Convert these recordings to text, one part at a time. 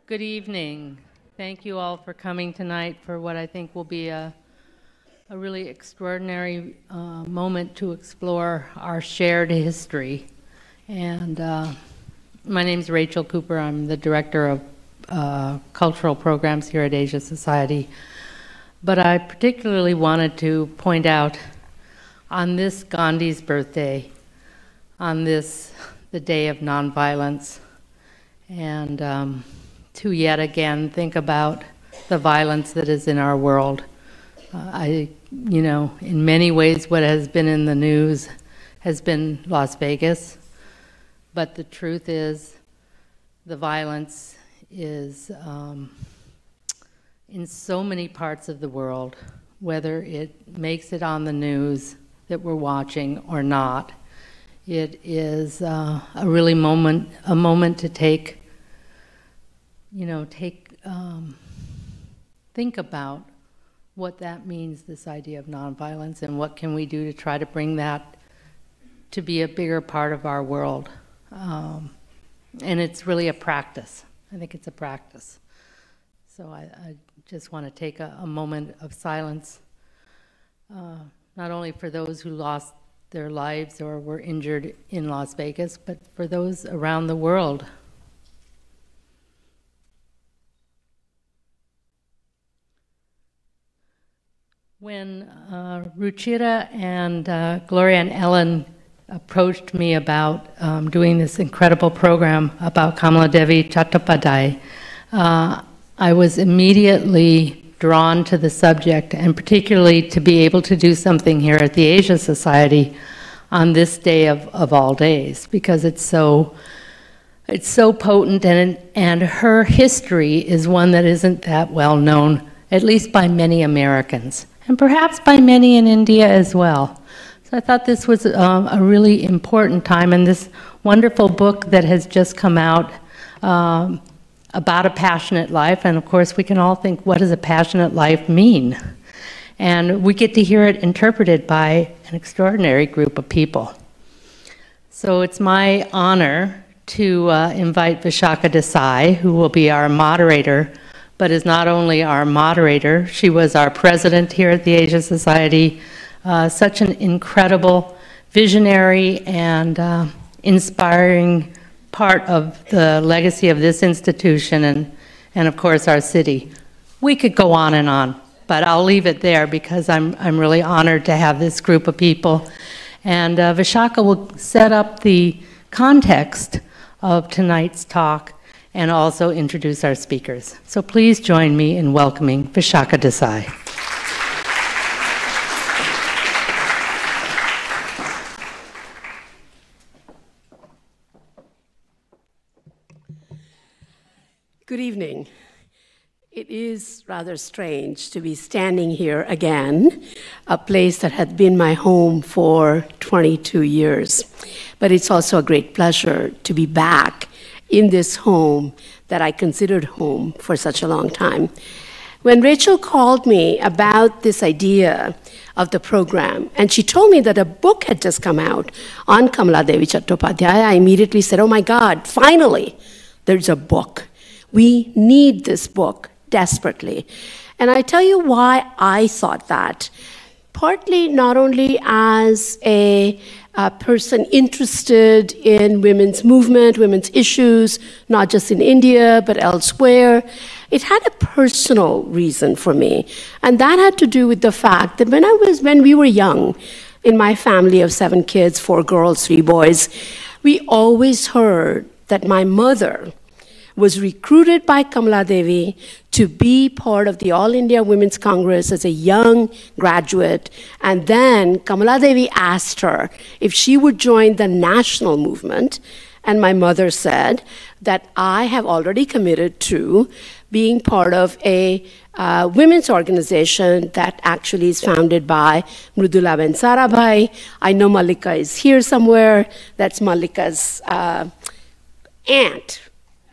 Good evening. Thank you all for coming tonight for what I think will be a really extraordinary moment to explore our shared history. And my name is Rachel Cooper. I'm the Director of Cultural Programs here at Asia Society. But I particularly wanted to point out on this Gandhi's birthday, on this, the day of nonviolence, and to yet again think about the violence that is in our world. In many ways what has been in the news has been Las Vegas, but the truth is the violence is in so many parts of the world, whether it makes it on the news that we're watching or not. It is a moment to think about what that means, this idea of nonviolence, and what can we do to try to bring that to be a bigger part of our world. And it's really a practice. I think it's a practice. So I just want to take a moment of silence, not only for those who lost their lives or were injured in Las Vegas, but for those around the world. When Ruchira and Gloria and Ellen approached me about doing this incredible program about Kamaladevi Chattopadhyay, I was immediately drawn to the subject, and particularly to be able to do something here at the Asia Society on this day of all days, because it's so potent, and her history is one that isn't that well known, at least by many Americans, and perhaps by many in India as well. So I thought this was a really important time, and this wonderful book that has just come out about a passionate life, and of course we can all think, what does a passionate life mean? And we get to hear it interpreted by an extraordinary group of people. So it's my honor to invite Vishahka Desai, who will be our moderator, but is not only our moderator, she was our president here at the Asia Society, such an incredible, visionary, and inspiring part of the legacy of this institution and of course our city. We could go on, but I'll leave it there because I'm really honored to have this group of people. And Vishahka will set up the context of tonight's talk and also introduce our speakers. So please join me in welcoming Vishahka Desai. Good evening. It is rather strange to be standing here again, a place that had been my home for 22 years. But it's also a great pleasure to be back in this home that I considered home for such a long time. When Rachel called me about this idea of the program, and she told me that a book had just come out on Kamaladevi Chattopadhyay, I immediately said, oh my God, finally, there's a book. We need this book desperately. And I tell you why I thought that. Partly not only as a person interested in women's movement, women's issues, not just in India, but elsewhere. It had a personal reason for me. And that had to do with the fact that when we were young, in my family of 7 kids, 4 girls, 3 boys, we always heard that my mother was recruited by Kamaladevi to be part of the All India Women's Congress as a young graduate. And then Kamaladevi asked her if she would join the national movement. And my mother said that I have already committed to being part of a women's organization that actually is founded by Mridulaben Sarabhai. I know Mallika is here somewhere. That's Mallika's aunt,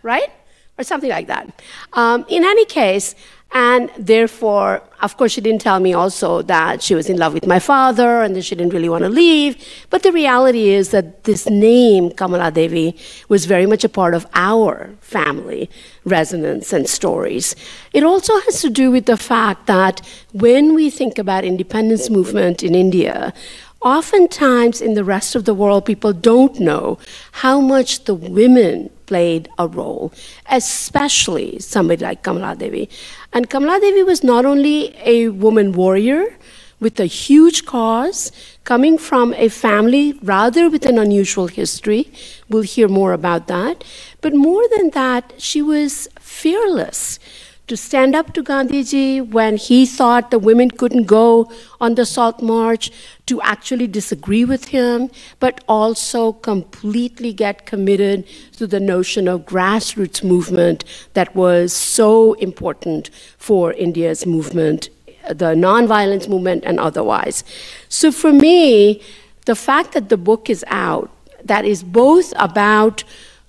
right? Or something like that. In any case, And therefore, of course, she didn't tell me also that she was in love with my father and that she didn't really want to leave. But the reality is that this name, Kamaladevi, was very much a part of our family resonance and stories. It also has to do with the fact that when we think about independence movement in India, oftentimes in the rest of the world, people don't know how much the women played a role, especially somebody like Kamaladevi. And Kamaladevi was not only a woman warrior with a huge cause, coming from a family rather with an unusual history. We'll hear more about that. But more than that, she was fearless to stand up to Gandhiji when he thought the women couldn't go on the Salt March, to actually disagree with him, but also completely get committed to the notion of grassroots movement that was so important for India's movement, the nonviolence movement and otherwise. So for me, the fact that the book is out, that is both about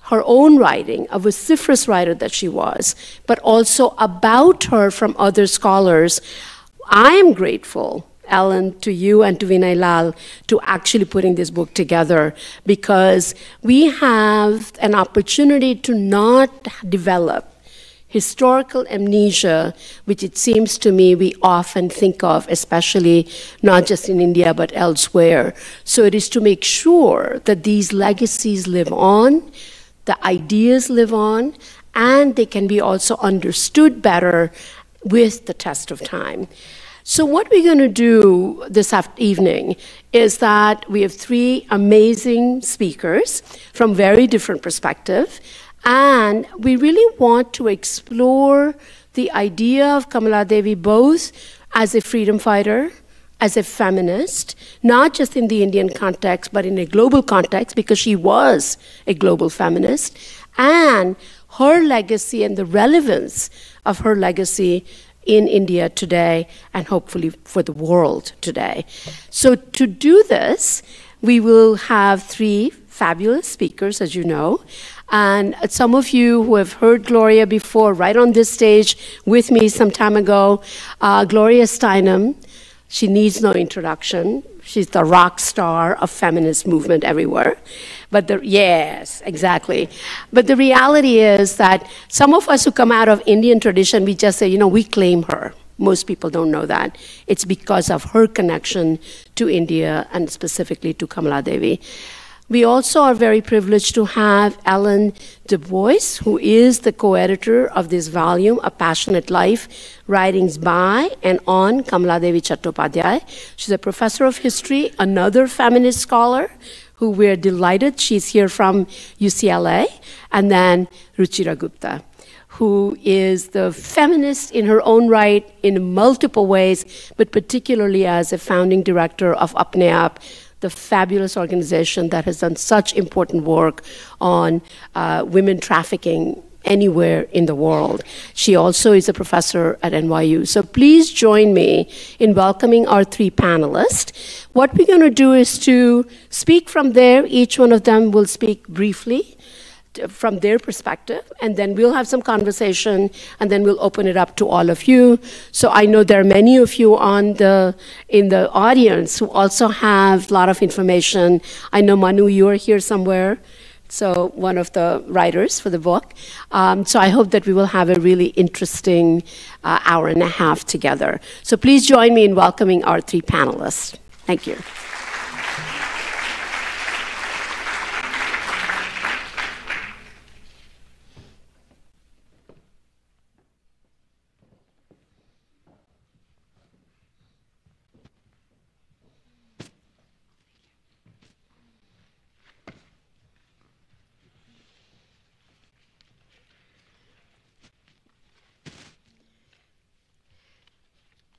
her own writing, a vociferous writer that she was, but also about her from other scholars. I am grateful, Ellen, to you and to Vinay Lal, to actually putting this book together, because we have an opportunity to not develop historical amnesia, which it seems to me we often think of, especially not just in India but elsewhere. So it is to make sure that these legacies live on, the ideas live on, and they can be also understood better with the test of time. So what we're going to do this evening is that we have three amazing speakers from very different perspectives, and we really want to explore the idea of Kamaladevi both as a freedom fighter, as a feminist, not just in the Indian context, but in a global context, because she was a global feminist, and her legacy and the relevance of her legacy in India today, and hopefully for the world today. So to do this, we will have three fabulous speakers, as you know. And some of you who have heard Gloria before, right on this stage with me some time ago, Gloria Steinem. She needs no introduction. She's the rock star of feminist movement everywhere. But yes, exactly. But the reality is that some of us who come out of Indian tradition, we just say, you know, we claim her. Most people don't know that. It's because of her connection to India and specifically to Kamaladevi. We also are very privileged to have Ellen DuBois, who is the co-editor of this volume, A Passionate Life, Writings by and on Kamaladevi Chattopadhyay. She's a professor of history, another feminist scholar, who we're delighted. She's here from UCLA. And then Ruchira Gupta, who is the feminist in her own right in multiple ways, but particularly as a founding director of Apne Aap, the fabulous organization that has done such important work on women trafficking anywhere in the world. She also is a professor at NYU. So please join me in welcoming our three panelists. What we're going to do is to speak from there. Each one of them will speak briefly from their perspective, and then we'll have some conversation, and then we'll open it up to all of you. So I know there are many of you in the audience who also have a lot of information. I know, Manu, you are here somewhere, so one of the writers for the book. So I hope that we will have a really interesting hour and a half together. So please join me in welcoming our three panelists. Thank you.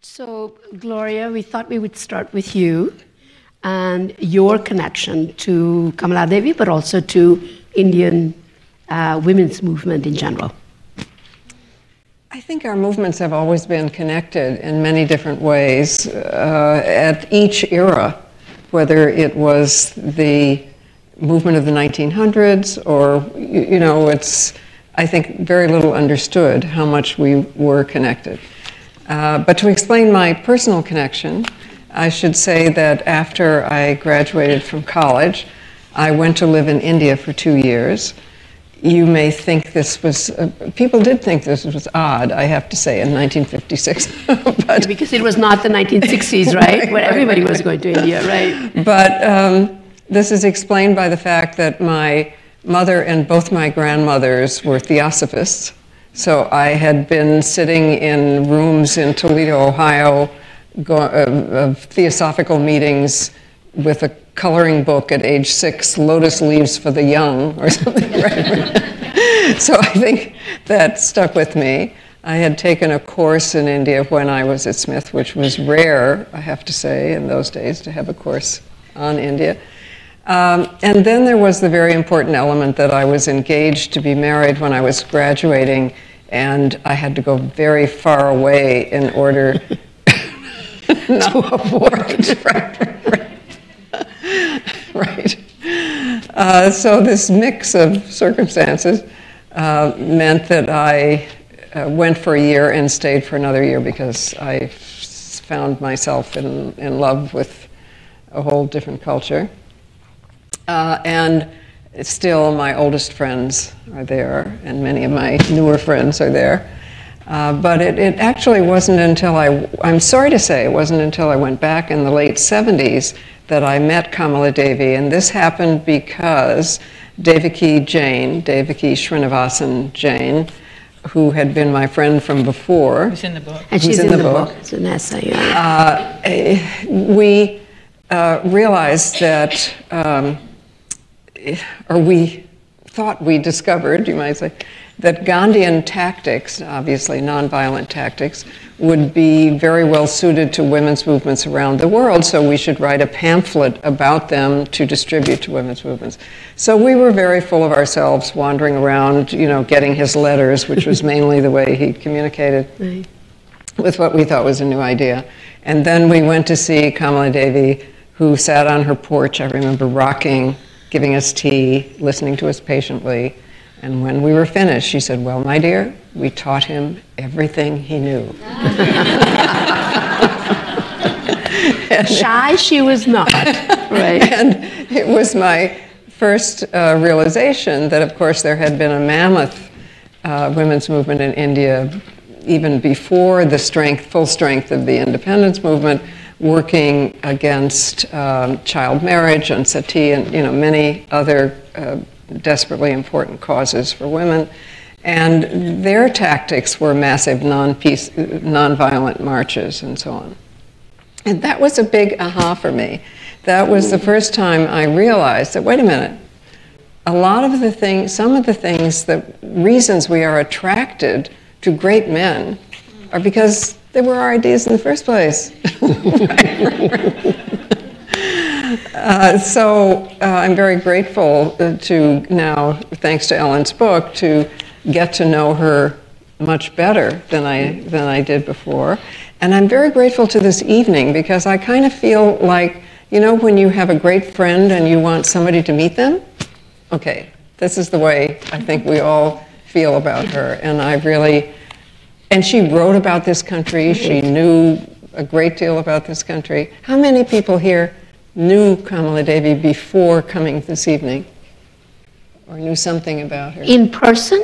So, Gloria, we thought we would start with you and your connection to Kamaladevi, but also to Indian women's movement in general. I think our movements have always been connected in many different ways at each era, whether it was the movement of the 1900s or, you know, it's, I think, very little understood how much we were connected. But to explain my personal connection, I should say that after I graduated from college, I went to live in India for 2 years. You may think this was, people did think this was odd, I have to say, in 1956. But, because it was not the 1960s, right? When everybody was going to India, right? But this is explained by the fact that my mother and both my grandmothers were theosophists. So I had been sitting in rooms in Toledo, Ohio, of theosophical meetings with a coloring book at age 6, Lotus Leaves for the Young, or something, right? So I think that stuck with me. I had taken a course in India when I was at Smith, which was rare, I have to say, in those days, to have a course on India. And then there was the very important element that I was engaged to be married when I was graduating, and I had to go very far away in order to avoid. Right. So this mix of circumstances meant that I went for a year and stayed for another year because I found myself in love with a whole different culture. And still my oldest friends are there, and many of my newer friends are there. But it actually wasn't until I'm sorry to say, it wasn't until I went back in the late 70s that I met Kamaladevi, and this happened because Devaki Srinivasan Jain, who had been my friend from before. Who's in the book. And she's in the book. It's an essay. We realized that, or we thought we discovered, you might say, that Gandhian tactics, obviously nonviolent tactics, would be very well suited to women's movements around the world, so we should write a pamphlet about them to distribute to women's movements. So we were very full of ourselves, wandering around, you know, getting his letters, which was mainly the way he communicated with what we thought was a new idea. And then we went to see Kamaladevi, who sat on her porch, I remember rocking, giving us tea, listening to us patiently. And when we were finished, she said, "Well, my dear, we taught him everything he knew." Shy she was not, right? And it was my first realization that, of course, there had been a mammoth women's movement in India even before the full strength of the independence movement, working against child marriage and sati and many other desperately important causes for women. And their tactics were massive nonviolent marches and so on. And that was a big aha for me. That was the first time I realized that, wait a minute, some of the things, the reasons we are attracted to great men are because they were our ideas in the first place. So I'm very grateful to now, thanks to Ellen's book, to get to know her much better than I did before. And I'm very grateful to this evening because I kind of feel like, when you have a great friend and you want somebody to meet them? Okay, this is the way I think we all feel about her. And she wrote about this country. She knew a great deal about this country. How many people here knew Kamaladevi before coming this evening? Or knew something about her? In person?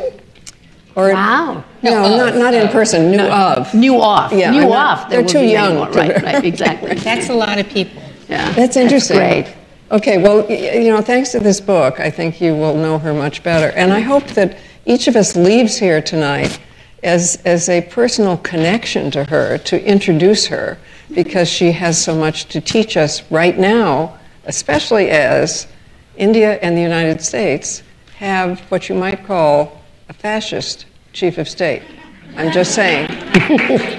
Or, wow. No, not in person, knew of. Knew of. Yeah, knew of. They're too young. Right, exactly. That's a lot of people. Yeah, that's interesting. That's great. Okay, well, thanks to this book, I think you will know her much better. And I hope that each of us leaves here tonight as a personal connection to her, to introduce her, because she has so much to teach us right now, especially as India and the United States have what you might call a fascist chief of state. I'm just saying.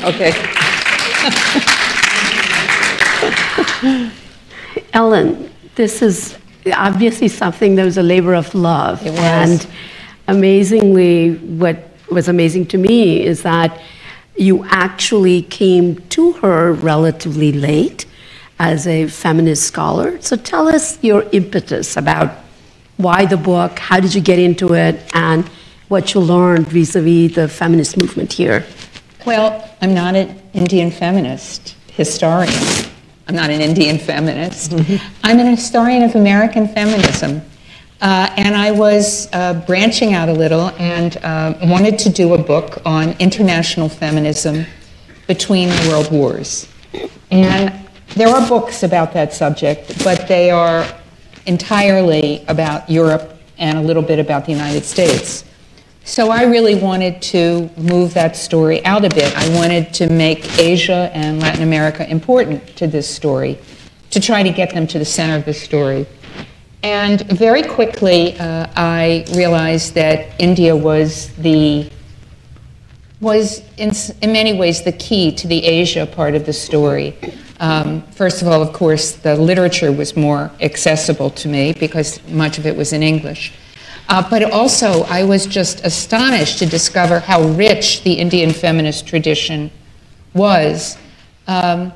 Okay. Ellen, this is obviously something that was a labor of love. It was. And amazingly, what was amazing to me is that you actually came to her relatively late as a feminist scholar. So tell us your impetus about why the book, how did you get into it, and what you learned vis-a-vis the feminist movement here. Well, I'm not Indian feminist, historian. I'm not an Indian feminist. I'm an historian of American feminism. And I was branching out a little and wanted to do a book on international feminism between the world wars. And there are books about that subject, but they are entirely about Europe and a little bit about the United States. So I really wanted to move that story out a bit. I wanted to make Asia and Latin America important to this story, to try to get them to the center of the story. And very quickly, I realized that India was in many ways the key to the Asia part of the story. First of all, of course, the literature was more accessible to me because much of it was in English. But also, I was just astonished to discover how rich the Indian feminist tradition was. Most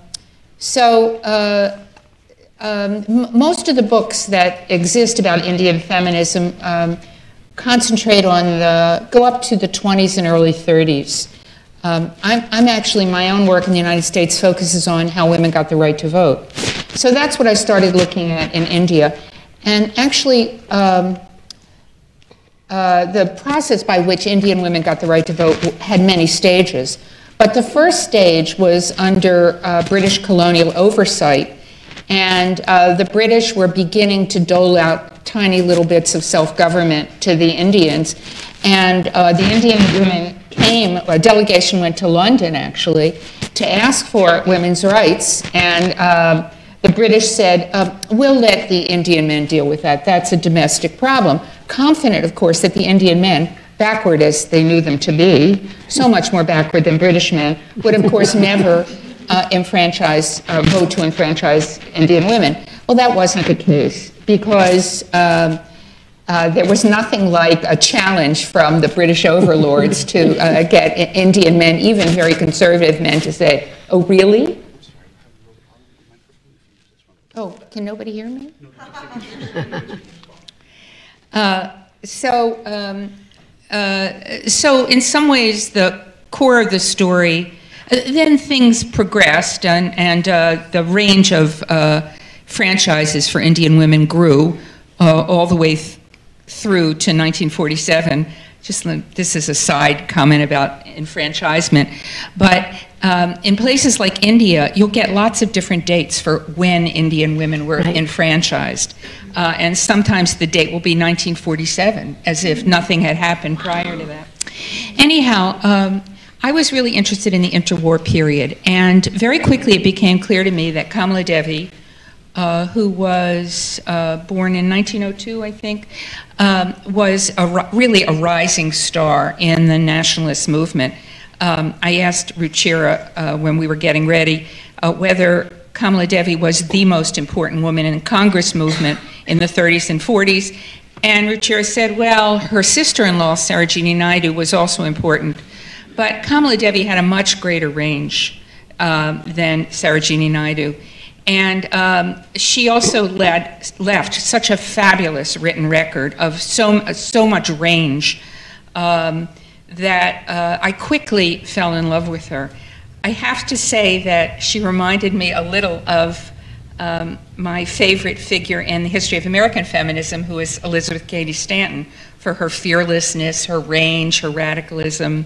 of the books that exist about Indian feminism concentrate on go up to the 20s and early 30s. I'm actually, my own work in the United States focuses on how women got the right to vote. So that's what I started looking at in India. And actually, the process by which Indian women got the right to vote had many stages. But the first stage was under British colonial oversight. And the British were beginning to dole out tiny little bits of self-government to the Indians. And the Indian women came, a delegation went to London, actually, to ask for women's rights. And the British said, we'll let the Indian men deal with that. That's a domestic problem. Confident, of course, that the Indian men, backward as they knew them to be, so much more backward than British men, would, of course, never vote to enfranchise Indian women. Well, that wasn't the case, because there was nothing like a challenge from the British overlords to get Indian men, even very conservative men, to say, oh, really? Oh, can nobody hear me? So in some ways, the core of the story, then things progressed, and the range of franchises for Indian women grew all the way through to 1947. This is a side comment about enfranchisement, but in places like India, you'll get lots of different dates for when Indian women were enfranchised. And sometimes the date will be 1947, as if nothing had happened prior to that. Anyhow, I was really interested in the interwar period, and very quickly it became clear to me that Kamaladevi, who was born in 1902, I think, was really a rising star in the nationalist movement. I asked Ruchira when we were getting ready whether Kamaladevi was the most important woman in the Congress movement in the 30s and 40s, and Ruchira said, well, her sister-in-law, Sarojini Naidu, was also important, but Kamaladevi had a much greater range than Sarojini Naidu. And she also left such a fabulous written record of so much range that I quickly fell in love with her. I have to say that she reminded me a little of my favorite figure in the history of American feminism, who is Elizabeth Cady Stanton, for her fearlessness, her range, her radicalism.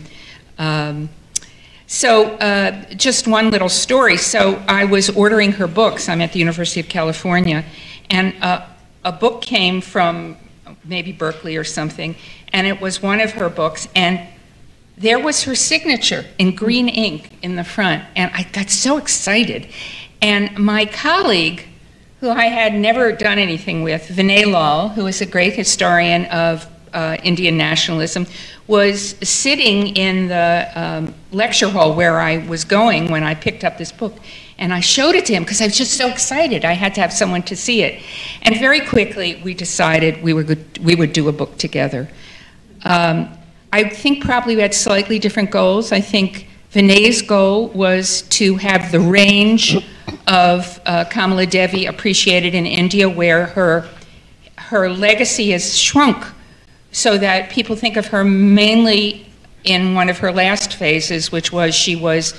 Just one little story. So I was ordering her books. I'm at the University of California, and a book came from maybe Berkeley or something, and it was one of her books, and there was her signature in green ink in the front, and I got so excited. And my colleague, who I had never done anything with, Vinay Lal, who is a great historian of Indian nationalism, was sitting in the lecture hall where I was going when I picked up this book. And I showed it to him because I was just so excited. I had to have someone to see it. And very quickly, we decided we would do a book together. I think probably we had slightly different goals. I think Vinay's goal was to have the range of Kamaladevi appreciated in India, where her legacy has shrunk so that people think of her mainly in one of her last phases, which was she was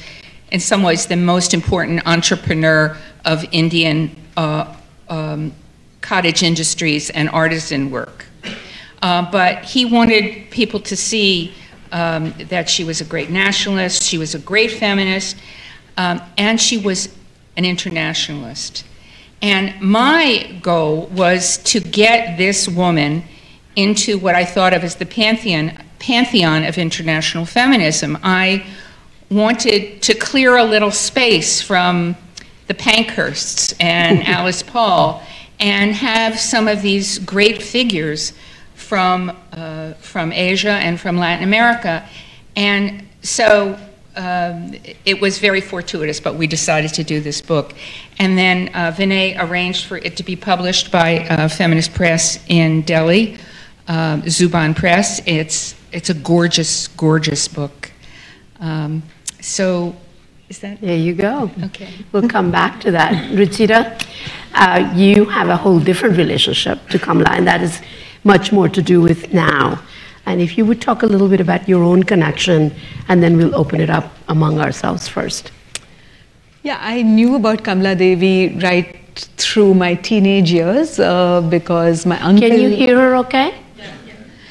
in some ways, the most important entrepreneur of Indian cottage industries and artisan work. But he wanted people to see that she was a great nationalist, she was a great feminist, and she was an internationalist. And my goal was to get this woman into what I thought of as the pantheon of international feminism. I wanted to clear a little space from the Pankhursts and Alice Paul and have some of these great figures from Asia and from Latin America. And so it was very fortuitous, but we decided to do this book. And then Vinay arranged for it to be published by Feminist Press in Delhi, Zuban Press. It's a gorgeous, gorgeous book. So, is that? There you go. Okay. We'll come back to that. Ruchira, you have a whole different relationship to Kamala, and that is much more to do with now. And if you would talk a little bit about your own connection, and then we'll open it up among ourselves first. Yeah, I knew about Kamaladevi right through my teenage years because my uncle... Can you hear her okay?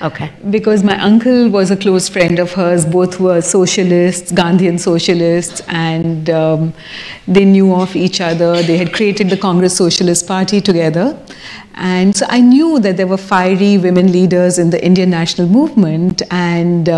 Okay. Because my uncle was a close friend of hers. Both were socialists, Gandhian socialists, and they knew of each other. They had created the Congress Socialist Party together. And so I knew that there were fiery women leaders in the Indian national movement, and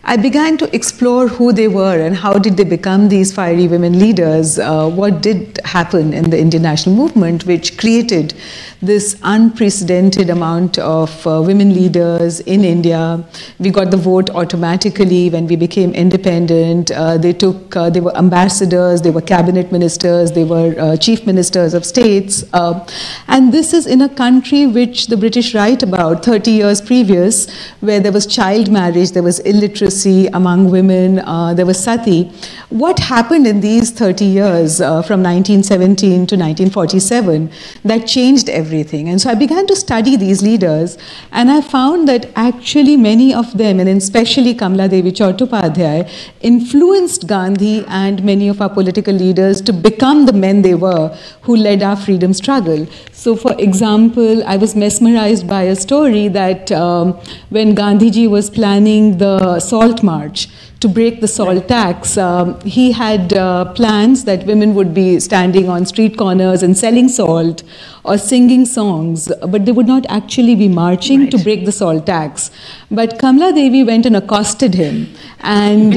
I began to explore who they were and how did they become these fiery women leaders. What did happen in the Indian national movement which created this unprecedented amount of women leaders in India. We got the vote automatically when we became independent. They were ambassadors, they were cabinet ministers, they were chief ministers of states. And this is in a country which the British write about 30 years previous, where there was child marriage, there was illiteracy among women, there was sati. What happened in these 30 years from 1917 to 1947 that changed everything? And so I began to study these leaders, and I found that actually many of them, and especially Kamaladevi Chattopadhyay, influenced Gandhi and many of our political leaders to become the men they were who led our freedom struggle. So for example, I was mesmerized by a story that when Gandhiji was planning the Salt March, to break the salt tax, he had plans that women would be standing on street corners and selling salt or singing songs, but they would not actually be marching to break the salt tax. But Kamaladevi went and accosted him, and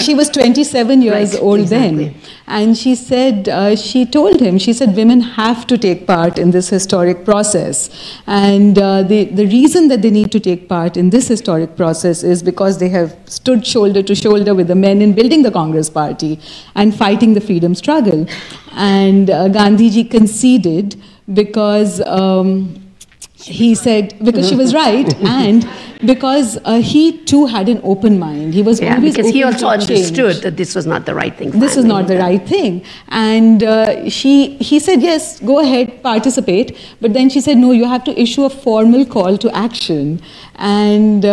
she was 27 years old then. And she said, she told him, she said, women have to take part in this historic process. And the reason that they need to take part in this historic process is because they have stood shoulder to shoulder with the men in building the Congress party and fighting the freedom struggle. And Gandhiji conceded because he said, because she was right, and because he too had an open mind. He was always because open he also to understood change. that this was not the right thing. This is not the right thing. And he said, yes, go ahead, participate. But then she said, no, you have to issue a formal call to action. And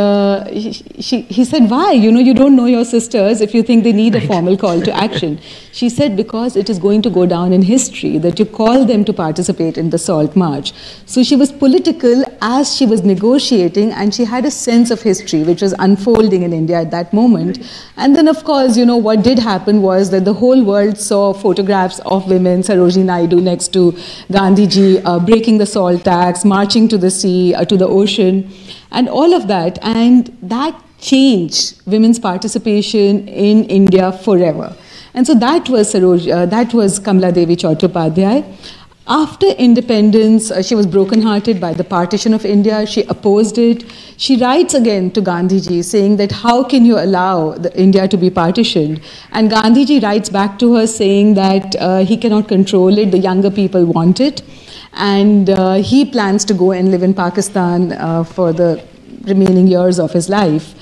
he said, why? You know, you don't know your sisters if you think they need a formal call to action. She said, because it is going to go down in history that you call them to participate in the Salt March. So she was political as she was negotiating, and she had a sense of history which was unfolding in India at that moment. And then, of course, you know, what did happen was that the whole world saw photographs of women, Sarojini Naidu next to Gandhiji, breaking the salt tax, marching to the sea, to the ocean, and all of that. And that changed women's participation in India forever. And so that was Kamaladevi Chattopadhyay. After independence, she was brokenhearted by the partition of India. She opposed it. She writes again to Gandhiji saying that how can you allow India to be partitioned? And Gandhiji writes back to her saying that he cannot control it. The younger people want it. And he plans to go and live in Pakistan for the remaining years of his life.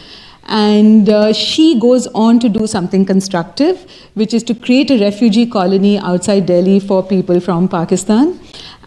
And she goes on to do something constructive, which is to create a refugee colony outside Delhi for people from Pakistan.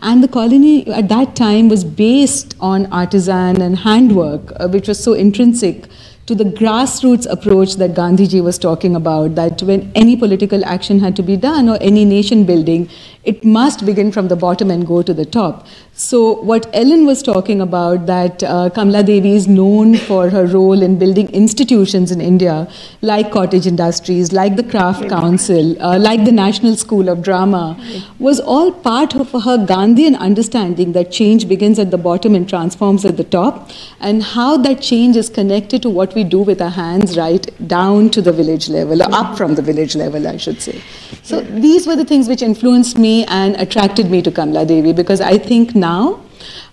And the colony at that time was based on artisan and handwork, which was so intrinsic to the grassroots approach that Gandhiji was talking about, that when any political action had to be done or any nation building, it must begin from the bottom and go to the top. So what Ellen was talking about, that Kamaladevi is known for her role in building institutions in India, like cottage industries, like the Craft Council, like the National School of Drama, was all part of her Gandhian understanding that change begins at the bottom and transforms at the top, and how that change is connected to what we do with our hands right down to the village level, or up from the village level, I should say. So these were the things which influenced me and attracted me to Kamaladevi, because I think now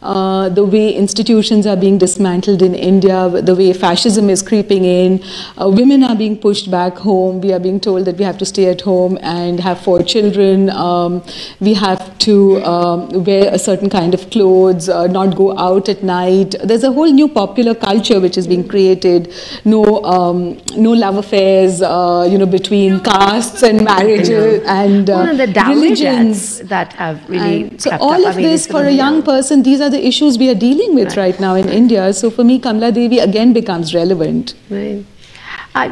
the way institutions are being dismantled in India, the way fascism is creeping in, women are being pushed back home. We are being told that we have to stay at home and have 4 children. We have to wear a certain kind of clothes, not go out at night. There's a whole new popular culture which is being created. No love affairs, between castes and marriages and religions that have really. So all of this for a young person, these are the issues we are dealing with right now in India. So for me, Kamaladevi again becomes relevant. Right.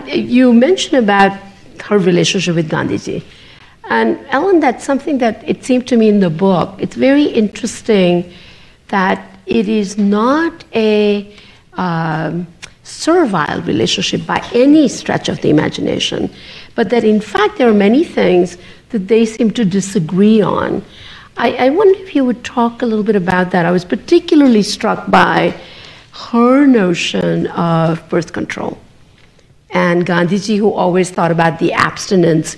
You mentioned about her relationship with Gandhiji. And Ellen, that's something that it seemed to me in the book. It's very interesting that it is not a servile relationship by any stretch of the imagination, but that in fact there are many things that they seem to disagree on. I wonder if you would talk a little bit about that. I was particularly struck by her notion of birth control. And Gandhiji, who always thought about the abstinence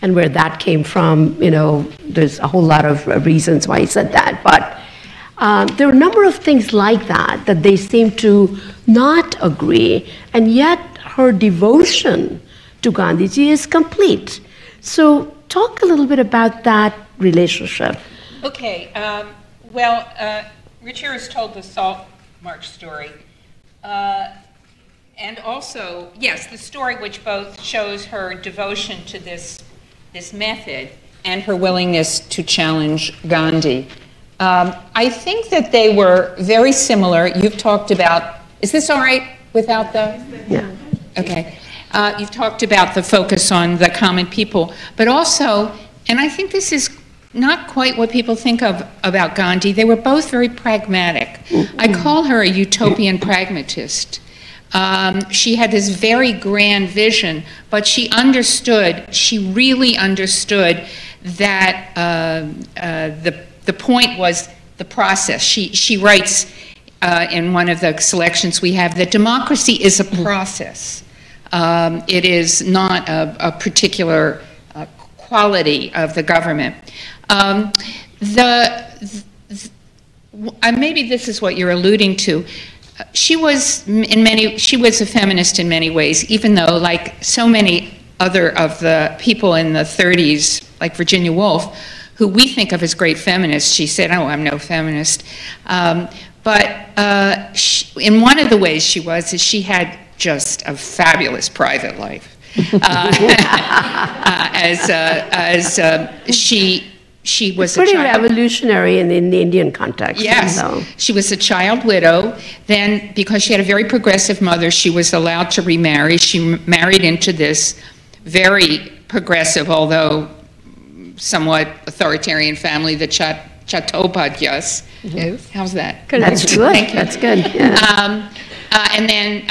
and where that came from, there's a whole lot of reasons why he said that. But there are a number of things like that they seem to not agree. And yet her devotion to Gandhiji is complete. So talk a little bit about that relationship. Okay, Ruchira's told the Salt March story. And also, yes, the story which both shows her devotion to this method and her willingness to challenge Gandhi. I think that they were very similar. You've talked about, is this all right without the? Yeah. Okay. You've talked about the focus on the common people, but also, and I think this is not quite what people think of about Gandhi, they were both very pragmatic. I call her a utopian pragmatist. She had this very grand vision, but she really understood that the point was the process. She writes in one of the selections we have that democracy is a process. It is not a particular quality of the government. Maybe this is what you're alluding to. She was a feminist in many ways, even though, like so many other of the people in the 30s, like Virginia Woolf, who we think of as great feminists, she said, "Oh, I'm no feminist." But in one of the ways she was, is she had just a fabulous private life. She was pretty revolutionary in the Indian context. Yes, she was a child widow. Then, because she had a very progressive mother, she was allowed to remarry. She married into this very progressive, although somewhat authoritarian family, the Chattopadhyay. Yes. How's that? Good. That's good. Thank you. That's good. Yeah. And then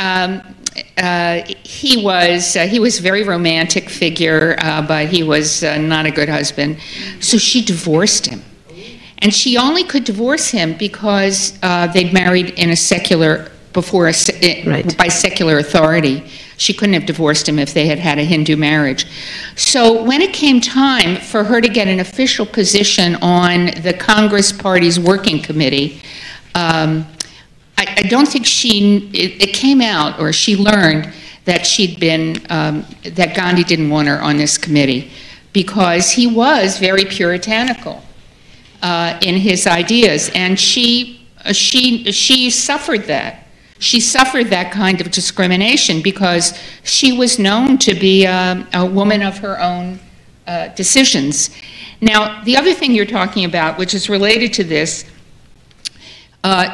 he was a very romantic figure, but he was not a good husband. So she divorced him, and she only could divorce him because they'd married in a secular by secular authority. She couldn't have divorced him if they had had a Hindu marriage. So when it came time for her to get an official position on the Congress Party's working committee, I don't think it came out, or she learned that that Gandhi didn't want her on this committee because he was very puritanical in his ideas, and she suffered that. She suffered that kind of discrimination because she was known to be a woman of her own decisions. Now, the other thing you're talking about, which is related to this,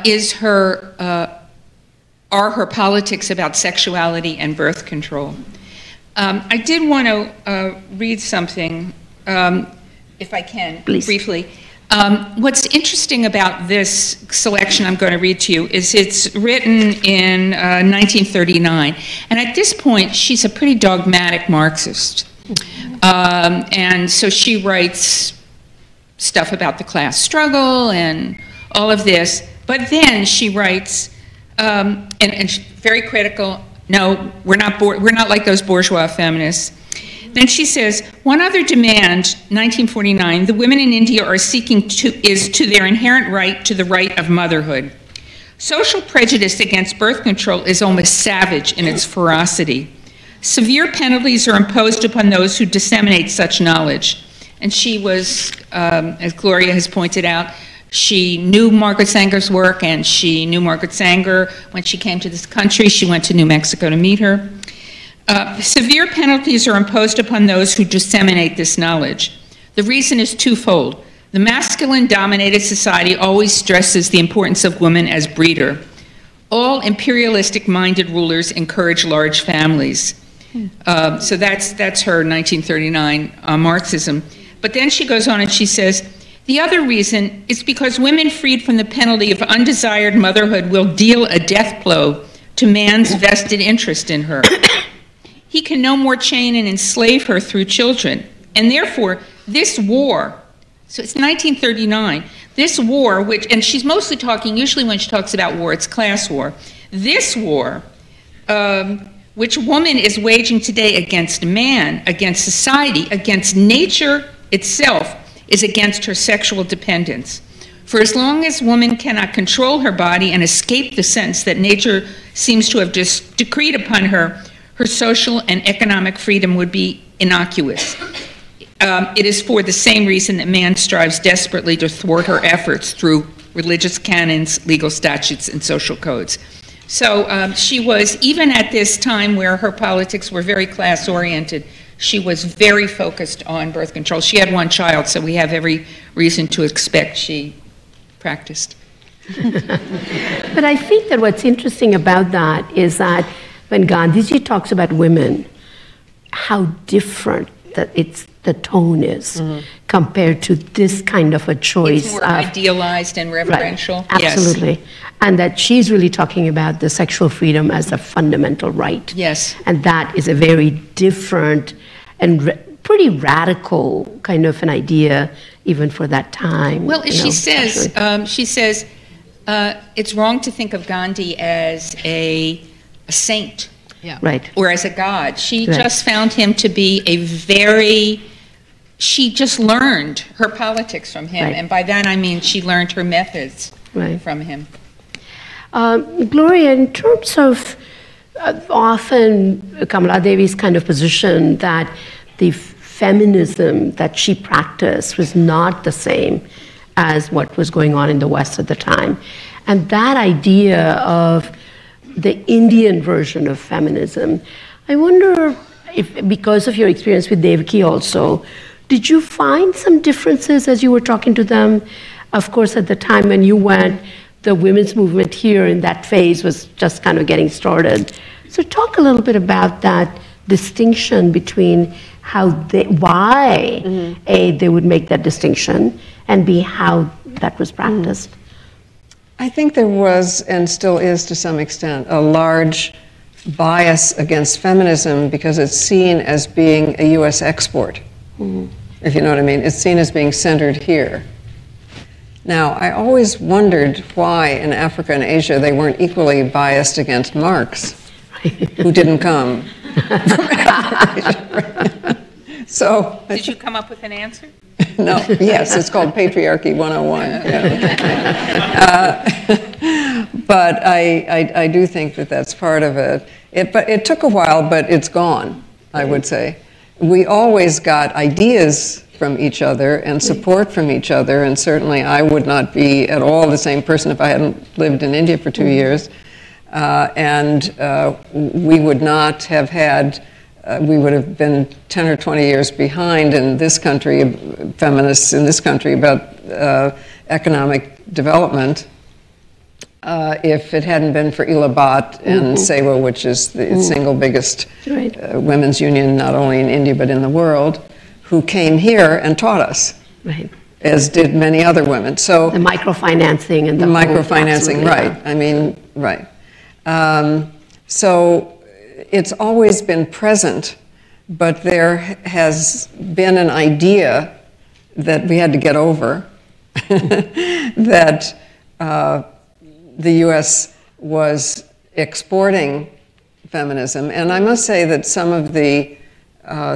is her are her politics about sexuality and birth control? I did want to read something, if I can, Please. briefly. What's interesting about this selection I'm going to read to you is it's written in 1939. And at this point, she's a pretty dogmatic Marxist. And so she writes stuff about the class struggle and all of this. But then she writes, and she's very critical, no, we're not like those bourgeois feminists. Then she says, one other demand, 1949, the women in India are seeking is to their inherent right to the right of motherhood. Social prejudice against birth control is almost savage in its ferocity. Severe penalties are imposed upon those who disseminate such knowledge. And she was, as Gloria has pointed out, she knew Margaret Sanger's work, and she knew Margaret Sanger when she came to this country. She went to New Mexico to meet her. Severe penalties are imposed upon those who disseminate this knowledge. The reason is twofold. The masculine-dominated society always stresses the importance of women as breeder. All imperialistic-minded rulers encourage large families. So that's her 1939 Marxism. But then she goes on and she says, the other reason is because women freed from the penalty of undesired motherhood will deal a death blow to man's vested interest in her. He can no more chain and enslave her through children. And therefore, this war, so it's 1939, this war, which, and she's mostly talking, usually when she talks about war, it's class war. This war, which woman is waging today against man, against society, against nature itself, is against her sexual dependence. For as long as woman cannot control her body and escape the sentence that nature seems to have just decreed upon her, her social and economic freedom would be innocuous. It is for the same reason that man strives desperately to thwart her efforts through religious canons, legal statutes, and social codes. So she was, even at this time where her politics were very class-oriented, she was very focused on birth control. She had one child, so we have every reason to expect she practiced. But I think that what's interesting about that is that when Gandhiji talks about women, how different the tone is compared to this kind of a choice. It's more idealized and reverential. Right, absolutely. Yes. And that she's really talking about the sexual freedom as a fundamental right. Yes. And that is a very different and pretty radical kind of an idea, even for that time. Well, she says, it's wrong to think of Gandhi as a saint. Yeah. Right. Or as a god. She Right. just found him to be she just learned her politics from him. Right. And by that I mean she learned her methods Right. from him. Gloria, in terms of often Kamaladevi's kind of position that the feminism that she practiced was not the same as what was going on in the West at the time. And that idea of the Indian version of feminism, I wonder if, because of your experience with Devaki also, did you find some differences as you were talking to them? Of course, at the time when you went, the women's movement here in that phase was just kind of getting started. So talk a little bit about that distinction between why A, they would make that distinction, and B, how that was practiced. I think there was, and still is to some extent, a large bias against feminism because it's seen as being a U.S. export, if you know what I mean. It's seen as being centered here. Now, I always wondered why in Africa and Asia they weren't equally biased against Marx, who didn't come from Africa. So, Did you come up with an answer? no, yes, it's called Patriarchy 101. Yeah. But I do think that that's part of it. But it took a while, but it's gone, I would say. We always got ideas from each other and support from each other, and certainly I would not be at all the same person if I hadn't lived in India for 2 years. We would not have had, we would have been 10 or 20 years behind in this country, feminists in this country, about economic development. if it hadn't been for Ilabat and Sewa, which is the single biggest women's union, not only in India but in the world, who came here and taught us, as did many other women. So the microfinancing and the microfinancing, right? I mean, right. So it's always been present, but there has been an idea that we had to get over that. The U.S. was exporting feminism, and I must say that some of the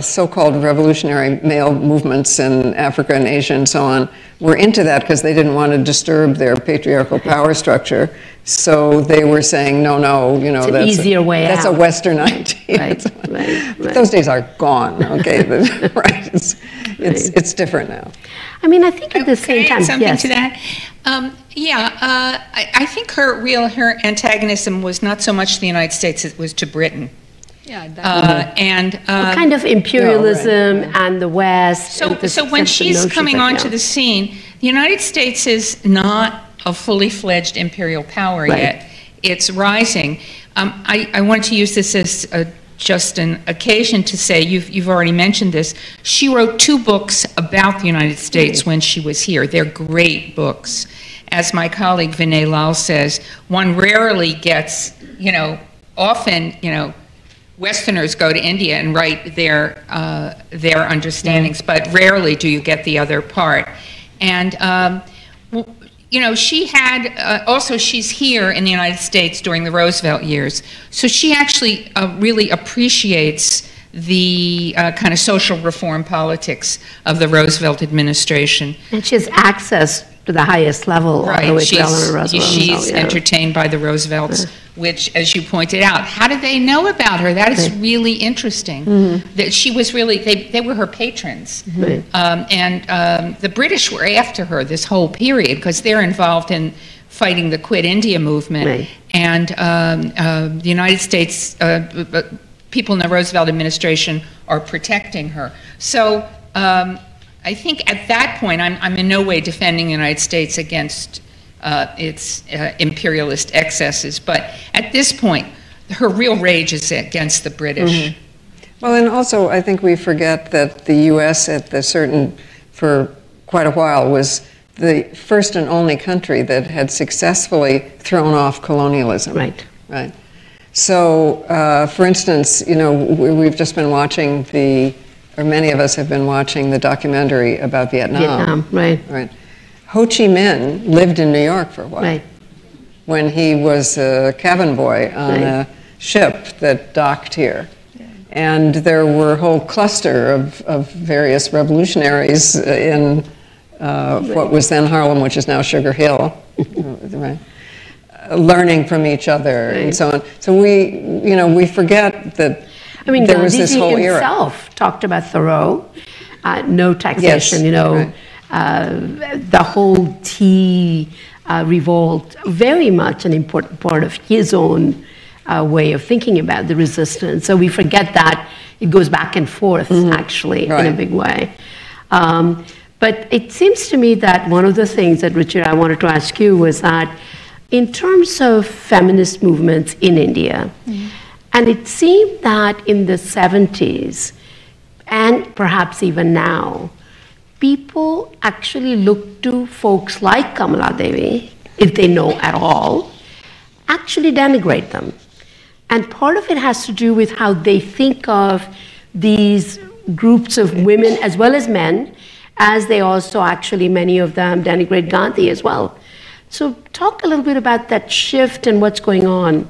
so-called revolutionary male movements in Africa and Asia and so on were into that because they didn't want to disturb their patriarchal power structure. So they were saying, no, you know, that's an easier way that's out. A Western idea. But those days are gone. Okay, right? It's different now. I mean, I think at the same time, something to that. I think her antagonism was not so much the United States; it was to Britain. And kind of imperialism and the West. So when she's coming onto the scene, the United States is not a fully fledged imperial power yet. It's rising. I want to use this as just an occasion to say, you've already mentioned this, she wrote 2 books about the United States when she was here. They're great books. As my colleague Vinay Lal says, one rarely gets, often, Westerners go to India and write their understandings, but rarely do you get the other part. And she had, also she's here in the United States during the Roosevelt years, so she actually really appreciates the kind of social reform politics of the Roosevelt administration. And she has access to the highest level. Right, she's entertained by the Roosevelts, which, as you pointed out, how did they know about her? That is really interesting. That she was really, they were her patrons. And the British were after her this whole period because they're involved in fighting the Quit India movement. And the United States, people in the Roosevelt administration are protecting her. So I think at that point, I'm in no way defending the United States against its imperialist excesses, but at this point, her real rage is against the British. Well, and also I think we forget that the U.S. for quite a while was the first and only country that had successfully thrown off colonialism. Right. So, for instance, we've just been watching or many of us have been watching the documentary about Vietnam. Right. Ho Chi Minh lived in New York for a while. When he was a cabin boy on a ship that docked here. And there were a whole cluster of various revolutionaries in what was then Harlem, which is now Sugar Hill, learning from each other and so on. So we forget that there was this whole era. Himself talked about Thoreau, no taxation, the whole tea revolt, very much an important part of his own way of thinking about the resistance. So we forget that it goes back and forth, actually, in a big way. But it seems to me that one of the things that, Ruchira, I wanted to ask you was that in terms of feminist movements in India, and it seemed that in the 70s, and perhaps even now, people actually look to folks like Kamaladevi, if they know at all, actually denigrate them. And part of it has to do with how they think of these groups of women as well as men, as they also actually, many of them, denigrate Gandhi as well. So talk a little bit about that shift and what's going on.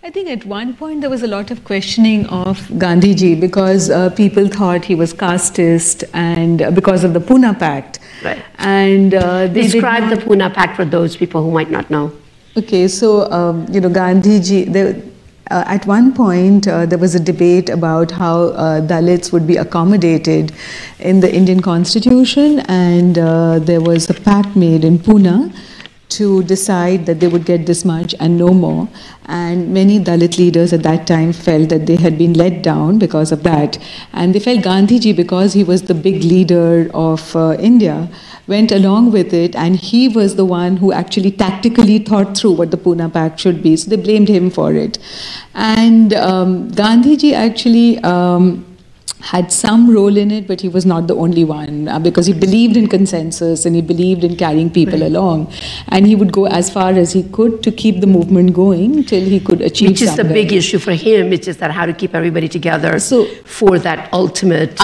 I think at one point there was a lot of questioning of Gandhiji because people thought he was casteist and because of the Pune Pact. And describe the Pune Pact for those people who might not know. Okay, so Gandhiji, at one point there was a debate about how Dalits would be accommodated in the Indian Constitution, and there was a pact made in Pune to decide that they would get this much and no more. And many Dalit leaders at that time felt that they had been let down because of that. And they felt Gandhiji, because he was the big leader of India, went along with it, and he was the one who actually tactically thought through what the Pune Pact should be. So they blamed him for it. And Gandhiji actually had some role in it, but he was not the only one, because he believed in consensus and he believed in carrying people along. And he would go as far as he could to keep the movement going till he could achieve Which is something. the big issue for him, it's just that how to keep everybody together for that ultimate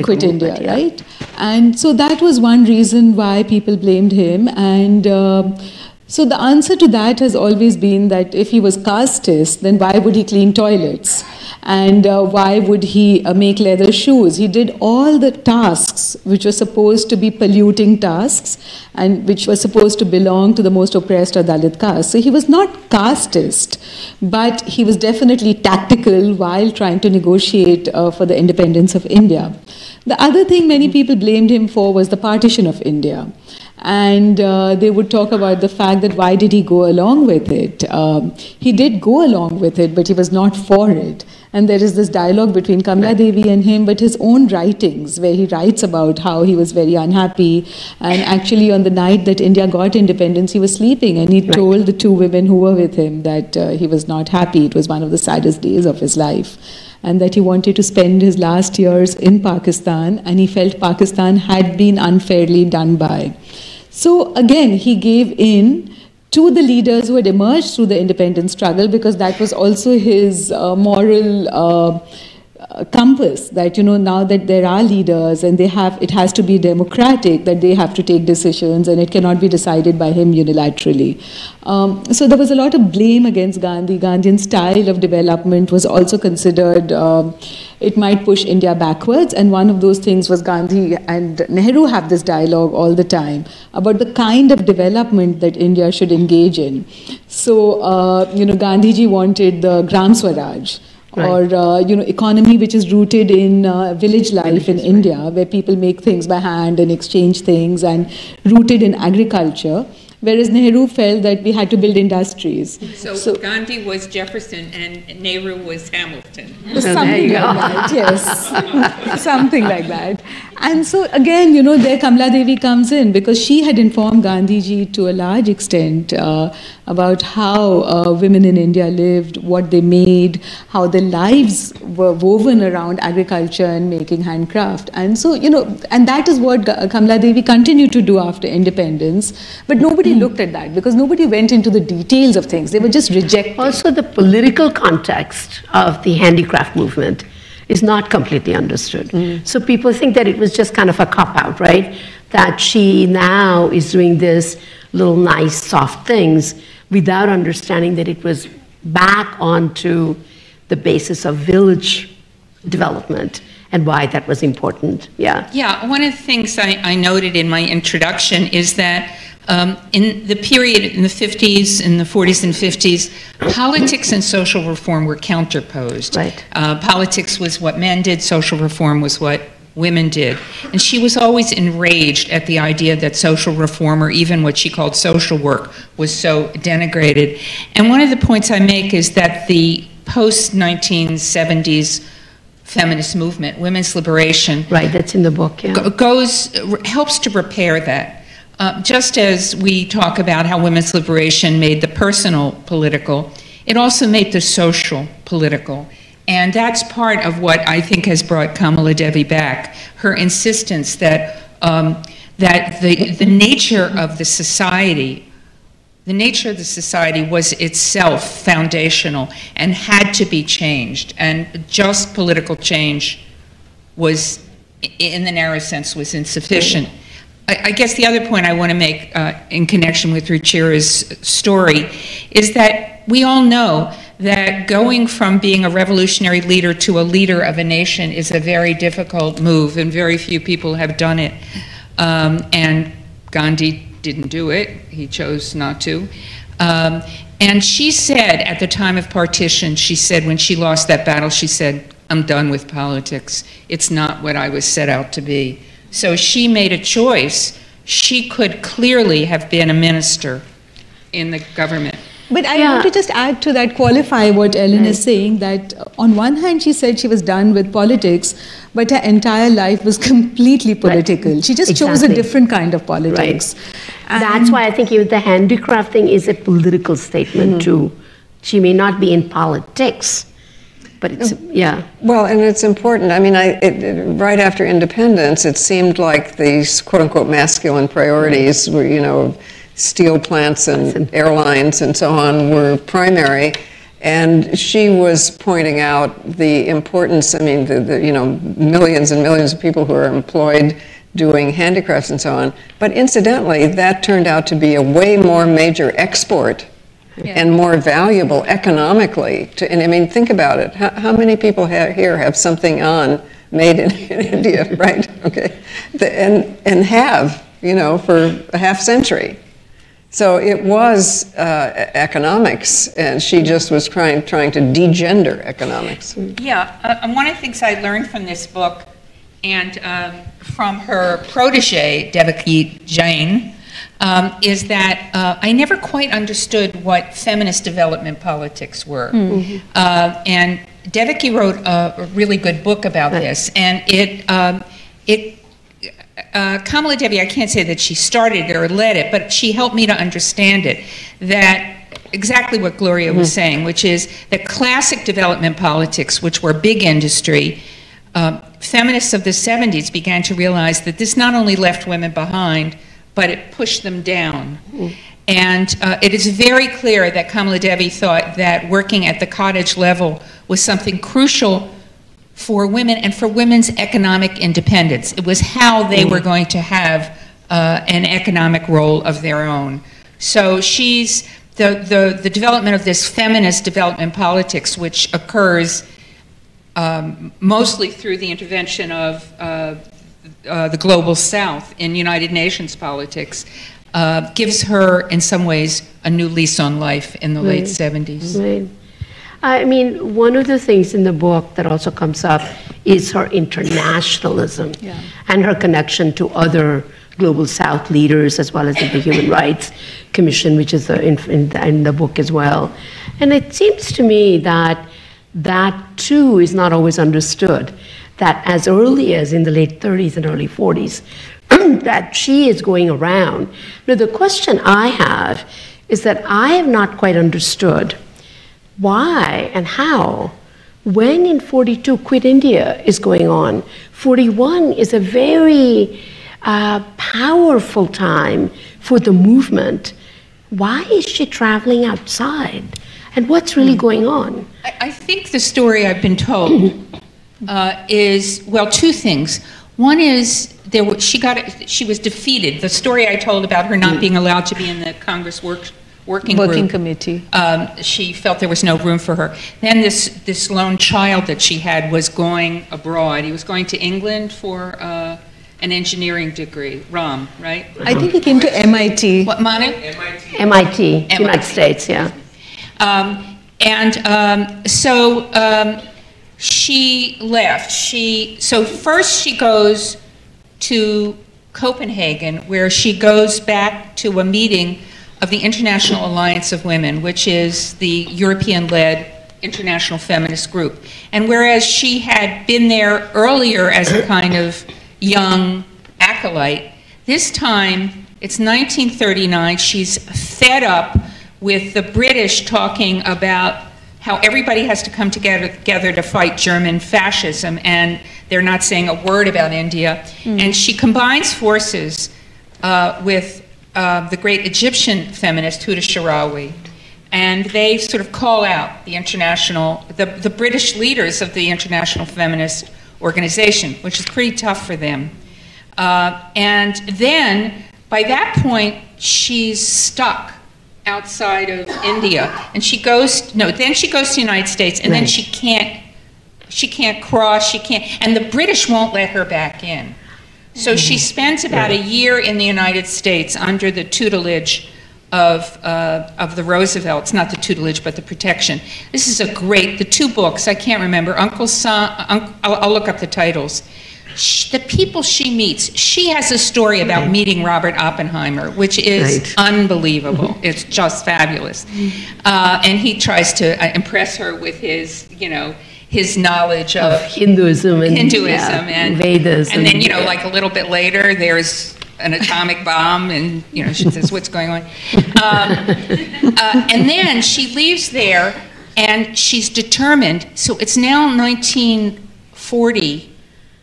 quit India, right? And so that was one reason why people blamed him. And so the answer to that has always been that if he was casteist, then why would he clean toilets? And why would he make leather shoes? He did all the tasks which were supposed to be polluting tasks and which were supposed to belong to the most oppressed or Dalit caste. So he was not casteist, but he was definitely tactical while trying to negotiate for the independence of India. The other thing many people blamed him for was the partition of India. And they would talk about the fact that why did he go along with it? He did go along with it, but he was not for it. And there is this dialogue between Kamaladevi and him, but his own writings, where he writes about how he was very unhappy. And actually on the night that India got independence, he was sleeping, and he told the two women who were with him that he was not happy. It was one of the saddest days of his life. And that he wanted to spend his last years in Pakistan, and he felt Pakistan had been unfairly done by. So again, he gave in to the leaders who had emerged through the independence struggle, because that was also his moral compass, that, you know, now that there are leaders and it has to be democratic, that they have to take decisions and it cannot be decided by him unilaterally. So there was a lot of blame against Gandhi. Gandhian style of development was also considered, it might push India backwards, and one of those things was Gandhi and Nehru have this dialogue all the time about the kind of development that India should engage in. So, you know, Gandhiji wanted the Gram Swaraj, or you know, economy which is rooted in village life in India, where people make things by hand and exchange things, and rooted in agriculture. Whereas Nehru felt that we had to build industries. So Gandhi was Jefferson and Nehru was Hamilton. Something like that, yes. Something like that. And so again, you know, there Kamaladevi comes in, because she had informed Gandhiji to a large extent about how women in India lived, what they made, how their lives were woven around agriculture and making handcraft. And so, you know, and that is what Kamaladevi continued to do after independence. But nobody looked at that, because nobody went into the details of things. They were just rejected. Also, the political context of the handicraft movement is not completely understood. So people think that it was just kind of a cop-out, right? That she now is doing this little nice, soft things without understanding that it was back onto the basis of village development and why that was important. Yeah, one of the things I noted in my introduction is that in the period in the 50s, in the 40s and 50s, politics and social reform were counterposed. Right. Politics was what men did, social reform was what women did. And she was always enraged at the idea that social reform, or even what she called social work, was so denigrated. And one of the points I make is that the post-1970s feminist movement, women's liberation, right, that's in the book, helps to repair that. Just as we talk about how women's liberation made the personal political, it also made the social political. And that's part of what I think has brought Kamaladevi back, her insistence that, that the nature of the society was itself foundational and had to be changed. And just political change was, in the narrow sense, was insufficient. I guess the other point I want to make in connection with Ruchira's story is that we all know that going from being a revolutionary leader to a leader of a nation is a very difficult move, and very few people have done it. And Gandhi didn't do it. He chose not to. And she said at the time of partition, she said when she lost that battle, she said, "I'm done with politics. It's not what I was set out to be." So she made a choice. She could clearly have been a minister in the government. But I want to just add to that, qualify what Ellen is saying, that on one hand she said she was done with politics, but her entire life was completely political. Right. She just chose a different kind of politics. Right. That's why I think even the handicraft thing is a political statement too. She may not be in politics, but it's, Well, and it's important. I mean, right after independence, it seemed like these quote-unquote masculine priorities were, you know, steel plants and airlines and so on were primary. And she was pointing out the importance, I mean, you know, millions and millions of people who are employed doing handicrafts and so on. But incidentally, that turned out to be a way more major export and more valuable economically. And I mean, think about it. How many people here have something on made in India, right? Okay, and have, you know, for a half century. So it was economics, and she just was trying to degender economics. Yeah, one of the things I learned from this book and from her protege, Devaki Jain, is that I never quite understood what feminist development politics were. And Devaki wrote a really good book about this, and Kamaladevi, I can't say that she started it or led it, but she helped me to understand it, that exactly what Gloria was saying, which is that classic development politics, which were big industry, feminists of the 70s began to realize that this not only left women behind, but it pushed them down. And it is very clear that Kamaladevi thought that working at the cottage level was something crucial for women and for women's economic independence. It was how they were going to have an economic role of their own. So she's the development of this feminist development politics, which occurs mostly through the intervention of the global South in United Nations politics, gives her, in some ways, a new lease on life in the late 70s. Right. I mean, one of the things in the book that also comes up is her internationalism and her connection to other global South leaders, as well as in the Human Rights Commission, which is in the book as well. And it seems to me that that too is not always understood, that as early as in the late 30s and early 40s, that she is going around. Now, the question I have is that I have not quite understood why and how, when in 42 Quit India is going on, 41 is a very powerful time for the movement. Why is she traveling outside? And what's really going on? I think the story I've been told is, well, two things. One is she was defeated. The story I told about her not being allowed to be in the Congress working committee. She felt there was no room for her. Then this lone child that she had was going abroad. He was going to England for an engineering degree. Ram, right? I think he came to MIT. What, Manu? MIT, United States, yeah. So she left. So first she goes to Copenhagen, where she goes back to a meeting of the International Alliance of Women, which is the European-led international feminist group. And whereas she had been there earlier as a kind of young acolyte, this time, it's 1939, she's fed up with the British talking about how everybody has to come together to fight German fascism, and they're not saying a word about India. And she combines forces with the great Egyptian feminist Huda Sharawi, and they sort of call out the British leaders of the International Feminist Organization, which is pretty tough for them. And then, by that point, she's stuck outside of India, and then she goes to the United States, and then she can't cross, and the British won't let her back in. So she spends about a year in the United States under the tutelage of the Roosevelts, not the tutelage, but the protection. This is the two books, I can't remember, I'll look up the titles. the people she meets, she has a story about meeting Robert Oppenheimer, which is unbelievable. It's just fabulous. And he tries to impress her with his, his knowledge of Hinduism and Vedas. And then, like a little bit later, there's an atomic bomb, and she says, "What's going on?" And then she leaves there, and she's determined. So it's now 1940.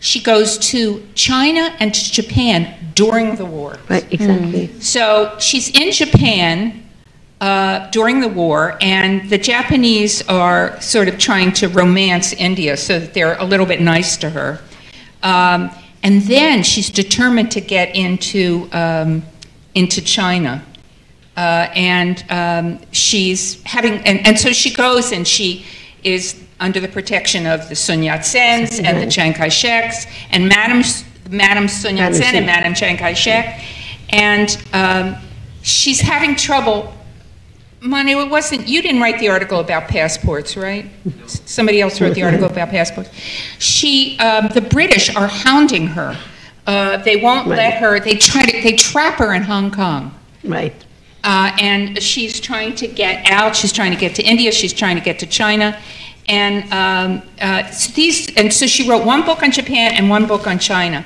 She goes to China and to Japan during the war. Right, exactly. So she's in Japan during the war, and the Japanese are sort of trying to romance India so that they're a little bit nice to her. And then she's determined to get into China. She's having, and so she goes, and she is under the protection of the Sun Yat-sens and the Chiang Kai-sheks, and Madame Sun Yat-sen and Madame Chiang Kai-shek. And she's having trouble. Manu, it wasn't, you didn't write the article about passports, right? Somebody else wrote the article about passports. The British are hounding her. They won't let her, they trap her in Hong Kong. Right. And she's trying to get out, she's trying to get to India, she's trying to get to China. And so she wrote one book on Japan and one book on China.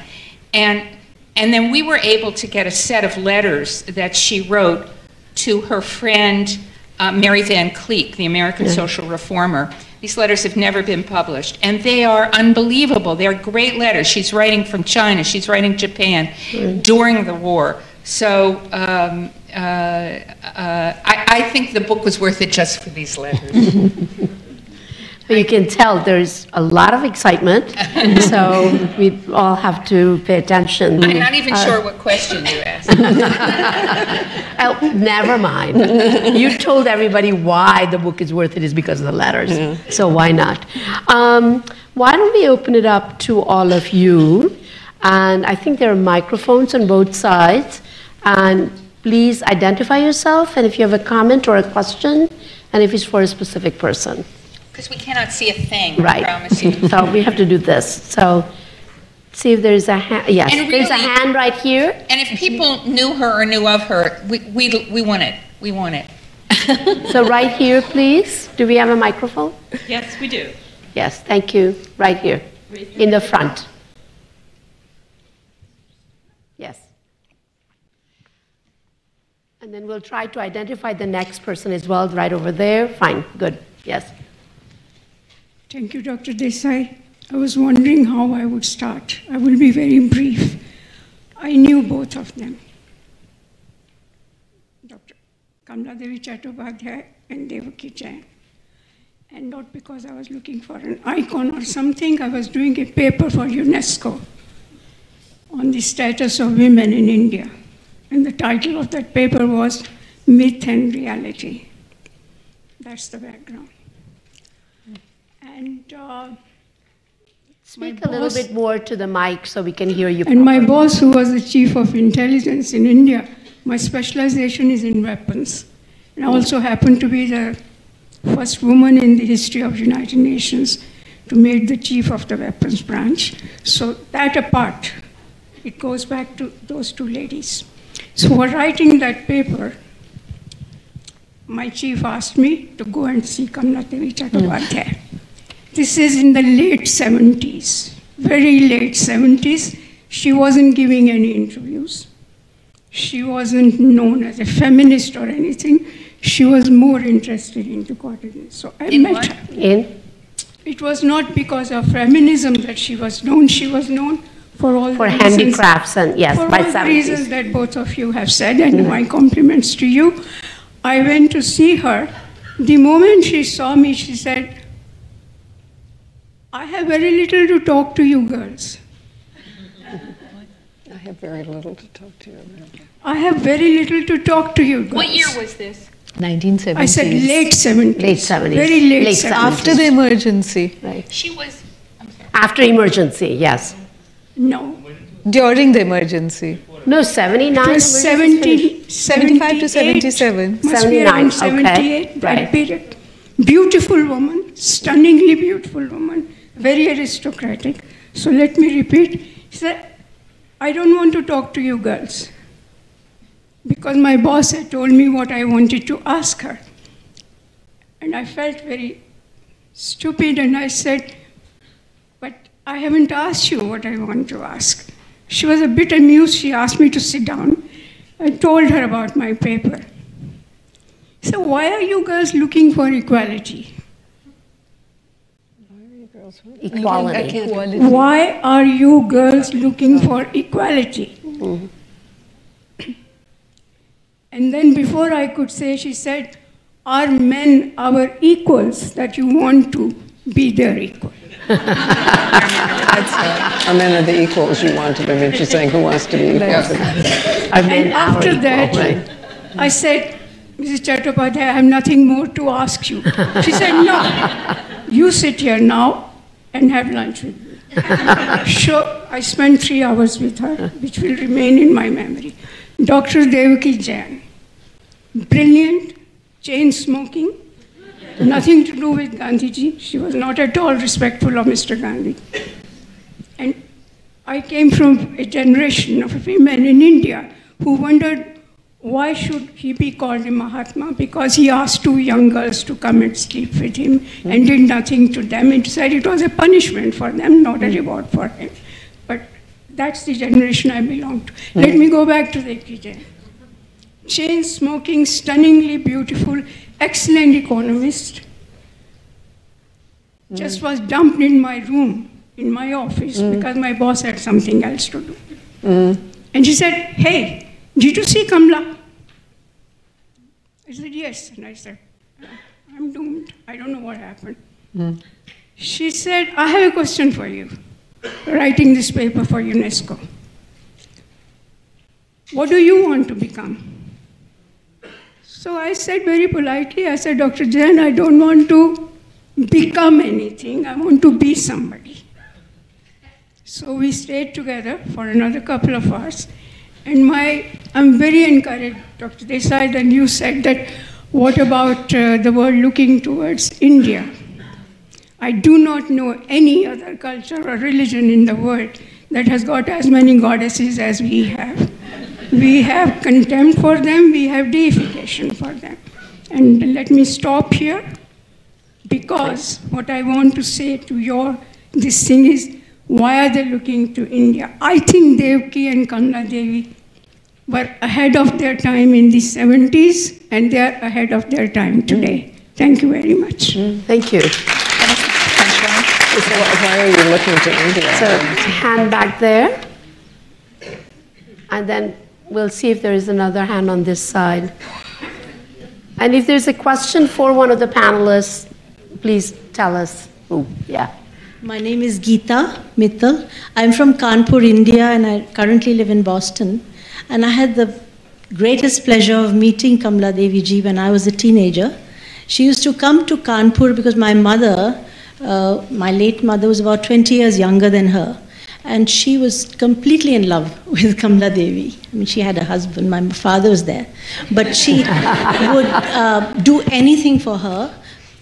And then we were able to get a set of letters that she wrote to her friend Mary Van Cleek, the American social reformer. These letters have never been published, and they are unbelievable. They're great letters. She's writing from China, she's writing Japan during the war. So I think the book was worth it just for these letters. But you can tell there's a lot of excitement, so we all have to pay attention. I'm not even sure what question you asked. Oh, never mind. You told everybody why the book is worth it is because of the letters, so why not? Why don't we open it up to all of you? And I think there are microphones on both sides. And please identify yourself, and if you have a comment or a question, and if it's for a specific person. Because we cannot see a thing, right. I promise you. So we have to do this. So see if there's a hand. Yes, and there's a hand right here. And if people knew her or knew of her, we want it. We want it. So right here, please. Do we have a microphone? Yes, we do. Yes, thank you. Right here, in the front. Yes. And then we'll try to identify the next person as well, right over there. Fine, good, yes. Thank you, Dr. Desai. I was wondering how I would start. I will be very brief. I knew both of them, Dr. Kamaladevi Chattopadhyay and Devaki Jain. And not because I was looking for an icon or something, I was doing a paper for UNESCO on the status of women in India. And the title of that paper was Myth and Reality. That's the background. And speak a little bit more to the mic so we can hear you properly. And my properly. boss, who was the chief of intelligence in India, my specialization is in weapons. And I also happen to be the first woman in the history of United Nations to make the chief of the weapons branch. So that apart, it goes back to those two ladies. So for writing that paper, my chief asked me to go and see Kamaladevi Chattopadhyay. This is in the late 70s, very late 70s. She wasn't giving any interviews. She wasn't known as a feminist or anything. She was more interested in the coordinates. So I met her. It was not because of feminism that she was known. She was known for all for the handicrafts reasons, and yes, for by all the 70s. reasons that both of you have said, and my compliments to you. I went to see her. The moment she saw me, she said, "I have very little to talk to you girls." I have very little to talk to you about. I have very little to talk to you girls. What year was this? 1970s. I said late 70s. Late 70s. Very late 70s. After the emergency. Right. She was, After emergency, yes. No. During the emergency. No, 79. It was 75 to 77. Must be 79, around 78, okay. that Right. period. Beautiful woman, stunningly beautiful woman, very aristocratic. So let me repeat, She said, I don't want to talk to you girls, because my boss had told me what I wanted to ask her. And I felt very stupid, and I said, but I haven't asked you what I want to ask. She was a bit amused. She asked me to sit down. I told her about my paper. So why are you girls looking for equality? Equality. Why are you girls looking for equality? Mm-hmm. And then before I could say, she said, are men our equals that you want to be their equal? Are men are the equals you want to be? I mean, she's saying who wants to be equal to them? And after that, I said, Mrs. Chattopadhyay, I have nothing more to ask you. She said, no, you sit here now and have lunch with me. So I spent 3 hours with her, which will remain in my memory. Dr. Devaki Jain, brilliant, chain smoking, nothing to do with Gandhiji. She was not at all respectful of Mr. Gandhi. And I came from a generation of women in India who wondered, why should he be called a Mahatma? Because he asked 2 young girls to come and sleep with him and did nothing to them. And said it was a punishment for them, not a reward for him. But that's the generation I belong to. Let me go back to the kitchen. Chain smoking, stunningly beautiful, excellent economist, just was dumped in my room, in my office, because my boss had something else to do. And she said, hey, did you see Kamla? I said, yes. And I said, I'm doomed. I don't know what happened. She said, I have a question for you, writing this paper for UNESCO. What do you want to become? So I said very politely, I said, Dr. Jain, I don't want to become anything. I want to be somebody. So we stayed together for another couple of hours. And I'm very encouraged, Dr. Desai, that you said that, what about the world looking towards India? I do not know any other culture or religion in the world that has got as many goddesses as we have. We have contempt for them, we have deification for them. And let me stop here, because what I want to say to this thing is, why are they looking to India? I think Devaki and Kamaladevi were ahead of their time in the 70s, and they are ahead of their time today. Thank you very much. Thank you. Why are you looking to India? So, hand back there. And then we'll see if there is another hand on this side. And if there's a question for one of the panelists, please tell us who. Yeah. My name is Geeta Mittal. I'm from Kanpur, India, and I currently live in Boston. And I had the greatest pleasure of meeting Kamaladevi ji when I was a teenager. She used to come to Kanpur because my mother, my late mother, was about 20 years younger than her. And she was completely in love with Kamaladevi. I mean, she had a husband, my father was there. But she would do anything for her,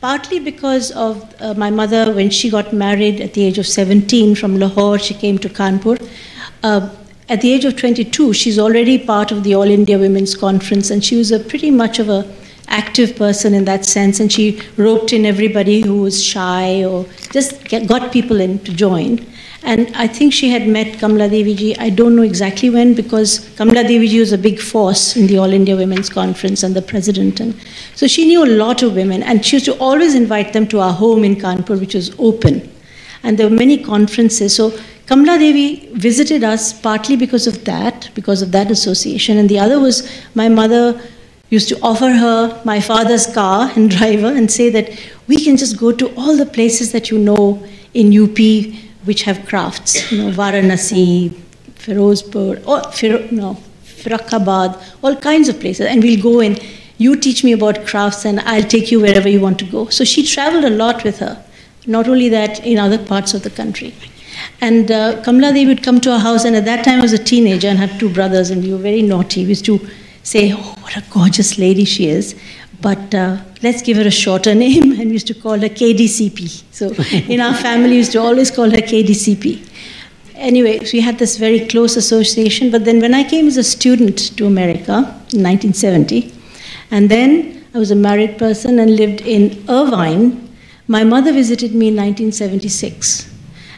partly because of my mother, when she got married at the age of 17 from Lahore, she came to Kanpur. At the age of 22, she's already part of the All India Women's Conference, and she was pretty much of an active person in that sense, and she roped in everybody who was shy or just got people in to join. And I think she had met Kamaladevi ji, I don't know exactly when, because Kamaladevi ji was a big force in the All India Women's Conference and the president. And so she knew a lot of women, and she used to always invite them to our home in Kanpur, which was open. And there were many conferences. So Kamaladevi visited us partly because of that association. And the other was my mother used to offer her my father's car and driver and say that we can just go to all the places that you know in UP which have crafts, Varanasi, Firozpur, Firokabad, all kinds of places. And we'll go and you teach me about crafts and I'll take you wherever you want to go. So she traveled a lot with her. Not only that, in other parts of the country. And Kamaladevi would come to our house, and at that time I was a teenager and had 2 brothers, and we were very naughty. We used to say, oh, what a gorgeous lady she is, but let's give her a shorter name, and we used to call her KDCP. So in our family, we used to always call her KDCP. anyway, we had this very close association. But then when I came as a student to America in 1970, and then I was a married person and lived in Irvine, my mother visited me in 1976.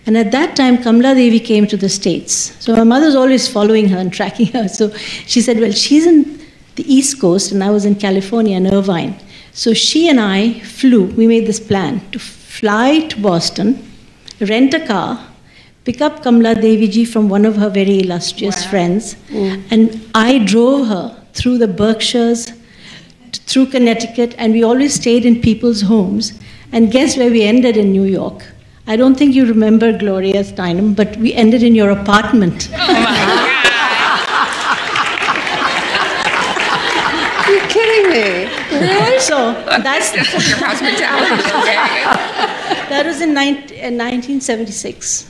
And at that time, Kamaladevi came to the States. So my mother was always following her and tracking her. So she said, well, she's in the East Coast, and I was in California, in Irvine. So she and I flew. We made this plan to fly to Boston, rent a car, pick up Kamaladevi ji from one of her very illustrious friends, and I drove her through the Berkshires, through Connecticut, and we always stayed in people's homes. And guess where we ended in New York? I don't think you remember Gloria Steinem, but we ended in your apartment. Oh my God. You're kidding me. Really? So that's your hospitality. that was in 1976.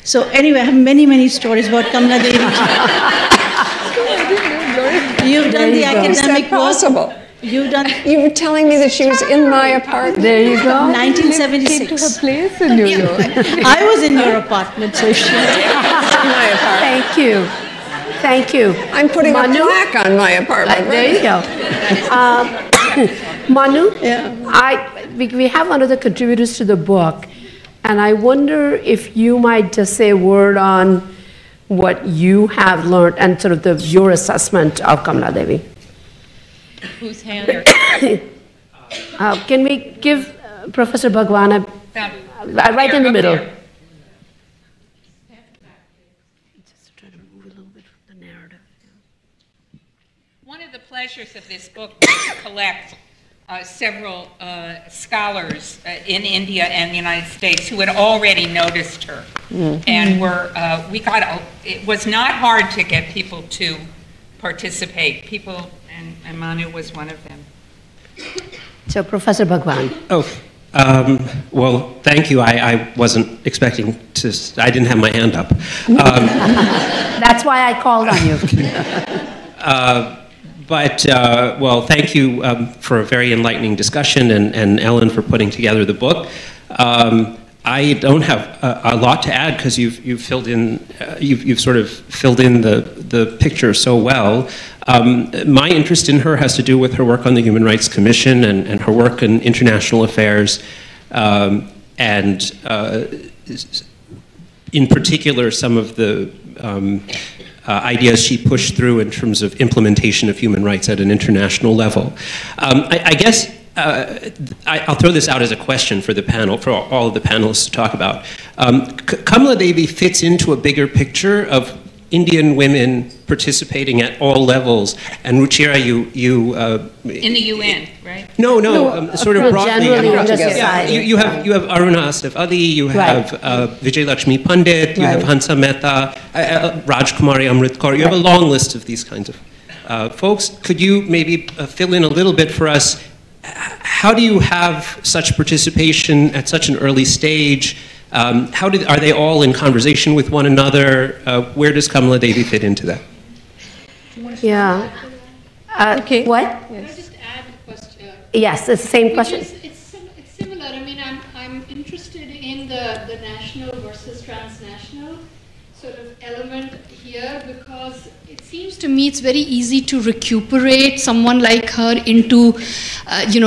So anyway, I have many, many stories about Kamaladevi. You've done the academic possible. You've done. You were telling me that she was in my apartment. There you go. 1976. To her place in New York. I was in your apartment, so she was In my apartment. Thank you. Thank you. I'm putting a plaque on my apartment. There you go. Manu, Yeah. we have one of the contributors to the book, and I wonder if you might just say a word on what you have learned and sort of your assessment of Kamaladevi. Whose hand are Can we give Professor Bhagwan right in the middle? Just try to move a little bit from the narrative. One of the pleasures of this book was to collect several scholars in India and the United States who had already noticed her, and it was not hard to get people to participate. People, and Manu was one of them. So, Professor Bhagwan. Oh, well, thank you. I wasn't expecting to, I didn't have my hand up. That's why I called on you. Well, thank you for a very enlightening discussion, and Ellen for putting together the book. I don't have a lot to add because you've filled in, you've sort of filled in the picture so well. My interest in her has to do with her work on the Human Rights Commission and her work in international affairs, and in particular some of the ideas she pushed through in terms of implementation of human rights at an international level. I guess I'll throw this out as a question for the panel, for all of the panelists to talk about. Kamaladevi fits into a bigger picture of Indian women participating at all levels, and Ruchira, you In the UN, right? No, sort of broadly. Generally in the Yeah, society. you have Aruna Asif Ali, you have Vijay Lakshmi Pandit, you have Hansa Mehta, Rajkumari Amritkar. You have a long list of these kinds of folks. Could you maybe fill in a little bit for us? How do you have such participation at such an early stage? Are they all in conversation with one another? Where does Kamaladevi fit into that? Yeah. Okay. What? Can I just add a question? Yes, it's the same question. It's similar. I mean, I'm interested in the national versus transnational sort of element here because it seems to me it's very easy to recuperate someone like her into,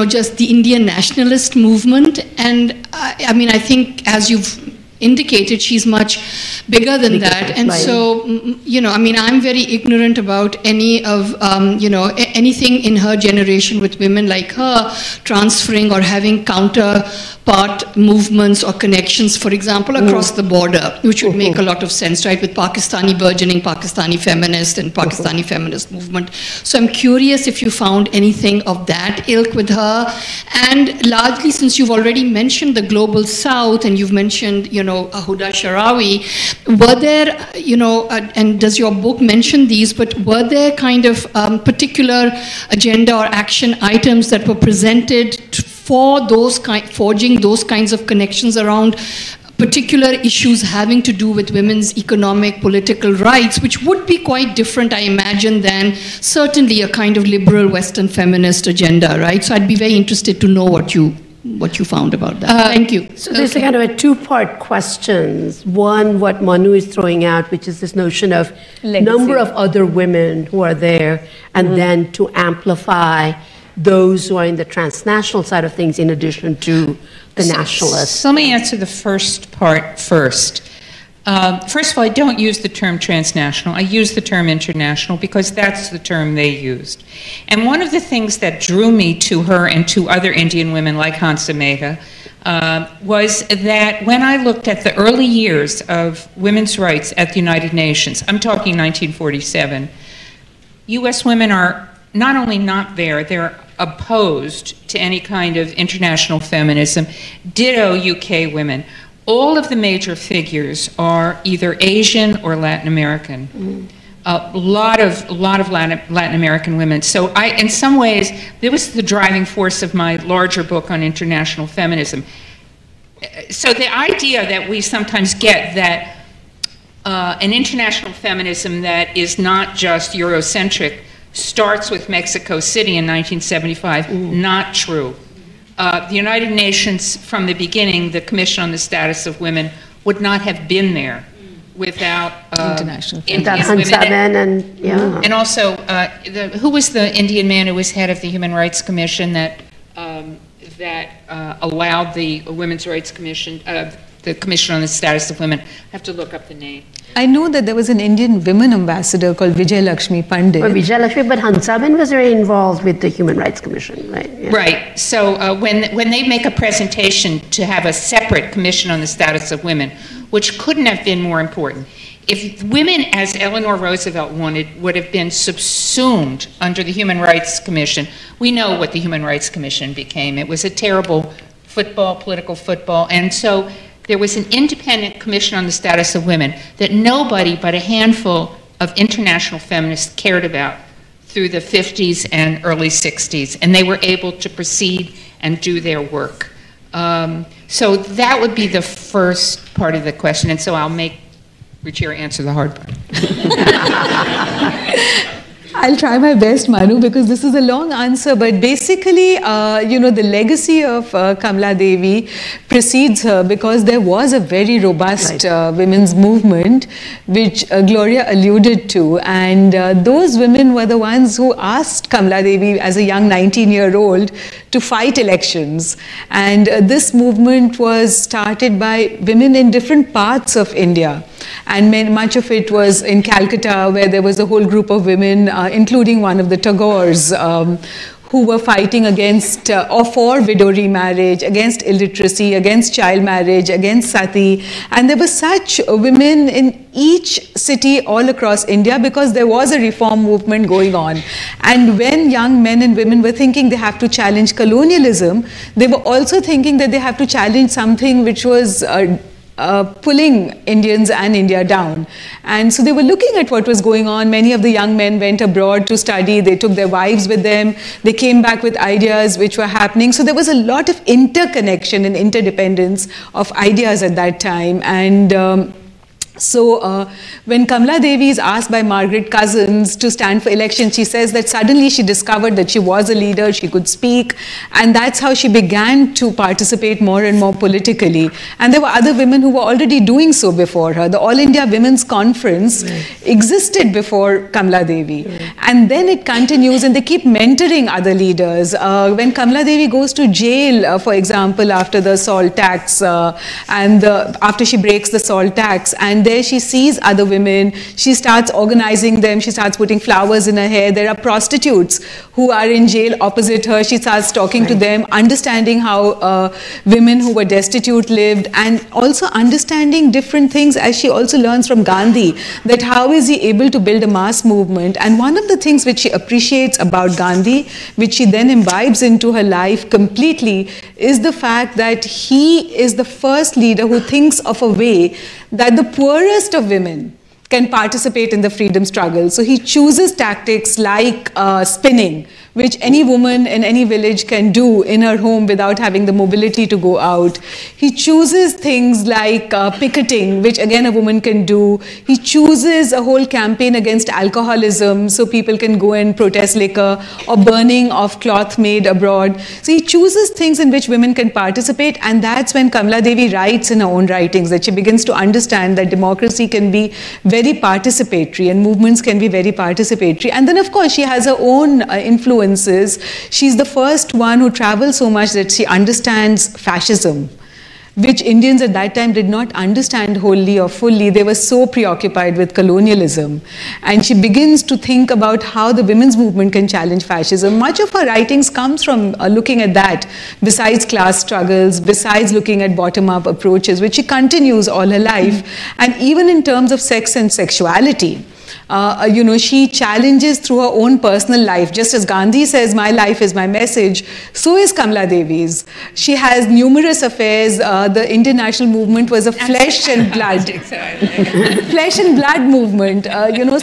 just the Indian nationalist movement. And I mean, I think as you've indicated, she's much bigger than that. And so, I mean, I'm very ignorant about any of, anything in her generation with women like her transferring or having counterpart movements or connections, for example, across the border, which would make a lot of sense, right, with burgeoning Pakistani feminist and Pakistani feminist movement. So I'm curious if you found anything of that ilk with her. And largely, since you've already mentioned the Global South and you've mentioned, Huda Sharawi, were there, and does your book mention these, but were there kind of particular agenda or action items that were presented for forging those kinds of connections around particular issues having to do with women's economic, political rights, which would be quite different, I imagine, than certainly a kind of liberal Western feminist agenda, right? So I'd be very interested to know what you what you found about that. Thank you. So there's a kind of a two-part questions. One, what Manu is throwing out, which is this notion of number of other women who are there, and then to amplify those who are in the transnational side of things in addition to the nationalists. So let me answer the first part first. First of all, I don't use the term transnational. I use the term international because that's the term they used. And one of the things that drew me to her and to other Indian women like Hansa Mehta was that when I looked at the early years of women's rights at the United Nations, I'm talking 1947, U.S. women are not only not there, they're opposed to any kind of international feminism. Ditto UK women. All of the major figures are either Asian or Latin American. A lot of Latin American women. So in some ways, this was the driving force of my larger book on international feminism. So the idea that we sometimes get that an international feminism that is not just Eurocentric starts with Mexico City in 1975, not true. The United Nations, from the beginning, the Commission on the Status of Women, would not have been there without international Indian women. And also, who was the Indian man who was head of the Human Rights Commission that allowed the Women's Rights Commission, the Commission on the Status of Women? I have to look up the name. I know that there was an Indian women ambassador called Vishahka Pandit. But Hansaben was very involved with the Human Rights Commission, right? Yeah. Right. So when they make a presentation to have a separate Commission on the Status of Women, which couldn't have been more important, if women, as Eleanor Roosevelt wanted, would have been subsumed under the Human Rights Commission, we know what the Human Rights Commission became. It was a terrible political football, and so there was an independent Commission on the Status of Women that nobody but a handful of international feminists cared about through the 50s and early 60s, and they were able to proceed and do their work. So that would be the first part of the question, and so I'll make Ruchira answer the hard part. I'll try my best, Manu, because this is a long answer, but basically, the legacy of Kamaladevi precedes her because there was a very robust women's movement, which Gloria alluded to, and those women were the ones who asked Kamaladevi as a young 19-year-old to fight elections. And this movement was started by women in different parts of India. And much of it was in Calcutta, where there was a whole group of women, including one of the Tagores, who were fighting against or for widow remarriage, against illiteracy, against child marriage, against sati. And there were such women in each city all across India because there was a reform movement going on. And when young men and women were thinking they have to challenge colonialism, they were also thinking that they have to challenge something which was pulling Indians and India down. And so they were looking at what was going on. Many of the young men went abroad to study. They took their wives with them. They came back with ideas which were happening. So there was a lot of interconnection and interdependence of ideas at that time. And so when Kamaladevi is asked by Margaret Cousins to stand for election, she says that suddenly she discovered that she was a leader, she could speak, and that's how she began to participate more and more politically. And there were other women who were already doing so before her. The All India Women's Conference existed before Kamaladevi. And then it continues, and they keep mentoring other leaders. When Kamaladevi goes to jail, for example, after the salt tax, after she breaks the salt tax, and there she sees other women, she starts organizing them, she starts putting flowers in her hair. There are prostitutes who are in jail opposite her. She starts talking to them, understanding how women who were destitute lived, and also understanding different things, as she also learns from Gandhi, that how is he able to build a mass movement. And one of the things which she appreciates about Gandhi, which she then imbibes into her life completely, is the fact that he is the first leader who thinks of a way that the poorest of women can participate in the freedom struggle. So he chooses tactics like spinning, which any woman in any village can do in her home without having the mobility to go out. He chooses things like picketing, which again a woman can do. He chooses a whole campaign against alcoholism so people can go and protest liquor, or burning of cloth made abroad. So he chooses things in which women can participate, and that's when Kamaladevi writes in her own writings that she begins to understand that democracy can be very participatory and movements can be very participatory. And then of course she has her own influences. She's the first one who travels so much that she understands fascism, which Indians at that time did not understand wholly or fully. They were so preoccupied with colonialism. And she begins to think about how the women's movement can challenge fascism. Much of her writings comes from looking at that, besides class struggles, besides looking at bottom-up approaches, which she continues all her life. And even in terms of sex and sexuality, she challenges through her own personal life. Just as Gandhi says, my life is my message, so is Kamaladevi's. She has numerous affairs. The Indian national movement was a flesh and blood, flesh and blood movement.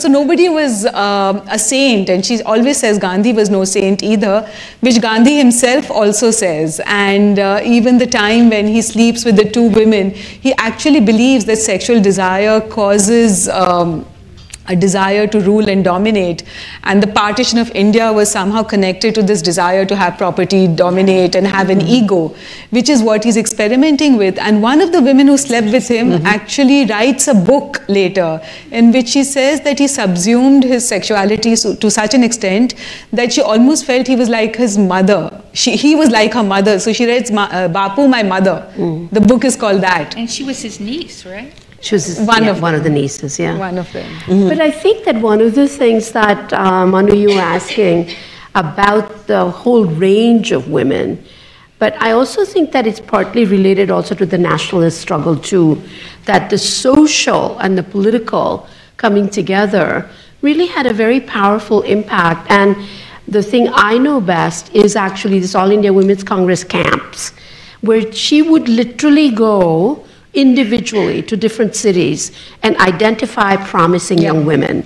So nobody was a saint, and she always says Gandhi was no saint either, which Gandhi himself also says. And even the time when he sleeps with the two women, he actually believes that sexual desire causes a desire to rule and dominate, and the partition of India was somehow connected to this desire to have property, dominate, and have an ego, which is what he's experimenting with. And one of the women who slept with him actually writes a book later in which she says that he subsumed his sexuality to such an extent that she almost felt he was like his mother. He was like her mother. So she writes, Bapu, my mother. The book is called that. And she was his niece, right? She was one of the nieces, yeah. One of them. But I think that one of the things that, Manu, you were asking about the whole range of women, but I also think that it's partly related also to the nationalist struggle too, that the social and the political coming together really had a very powerful impact. And the thing I know best is actually this All India Women's Congress camps, where she would literally go individually to different cities and identify promising young women,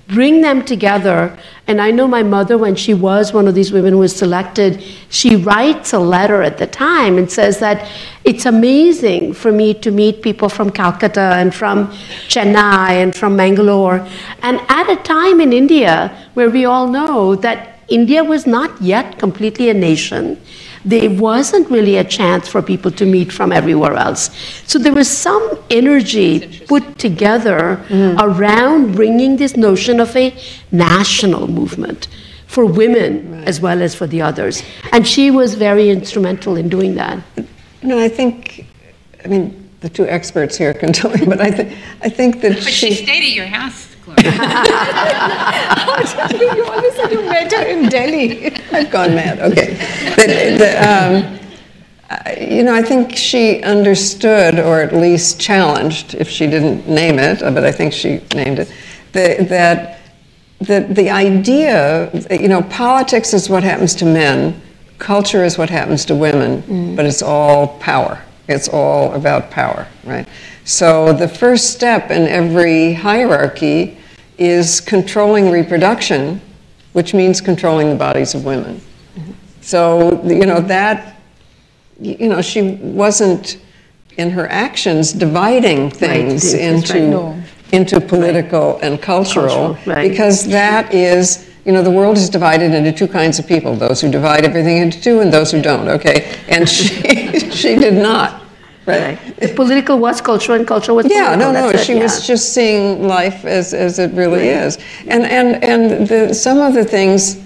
bring them together. And I know my mother, when she was one of these women who was selected, she writes a letter at the time and says that it's amazing for me to meet people from Calcutta and from Chennai and from Mangalore. And at a time in India where we all know that India was not yet completely a nation, there wasn't really a chance for people to meet from everywhere else. So there was some energy put together around bringing this notion of a national movement for women as well as for the others. And she was very instrumental in doing that. No, I mean, the two experts here can tell me, but I think that But she stayed at your house. You always said you met her in Delhi. I've gone mad. Okay. I think she understood, or at least challenged, if she didn't name it, but I think she named it, that the idea, politics is what happens to men, culture is what happens to women, but it's all power. It's all about power, right? So the first step in every hierarchy is controlling reproduction, which means controlling the bodies of women. So, she wasn't in her actions dividing things into political and cultural, because that is, the world is divided into two kinds of people, those who divide everything into two and those who don't, okay? And she did not. Right. The political was cultural and cultural was political. No. She was just seeing life as it really is. And some of the things,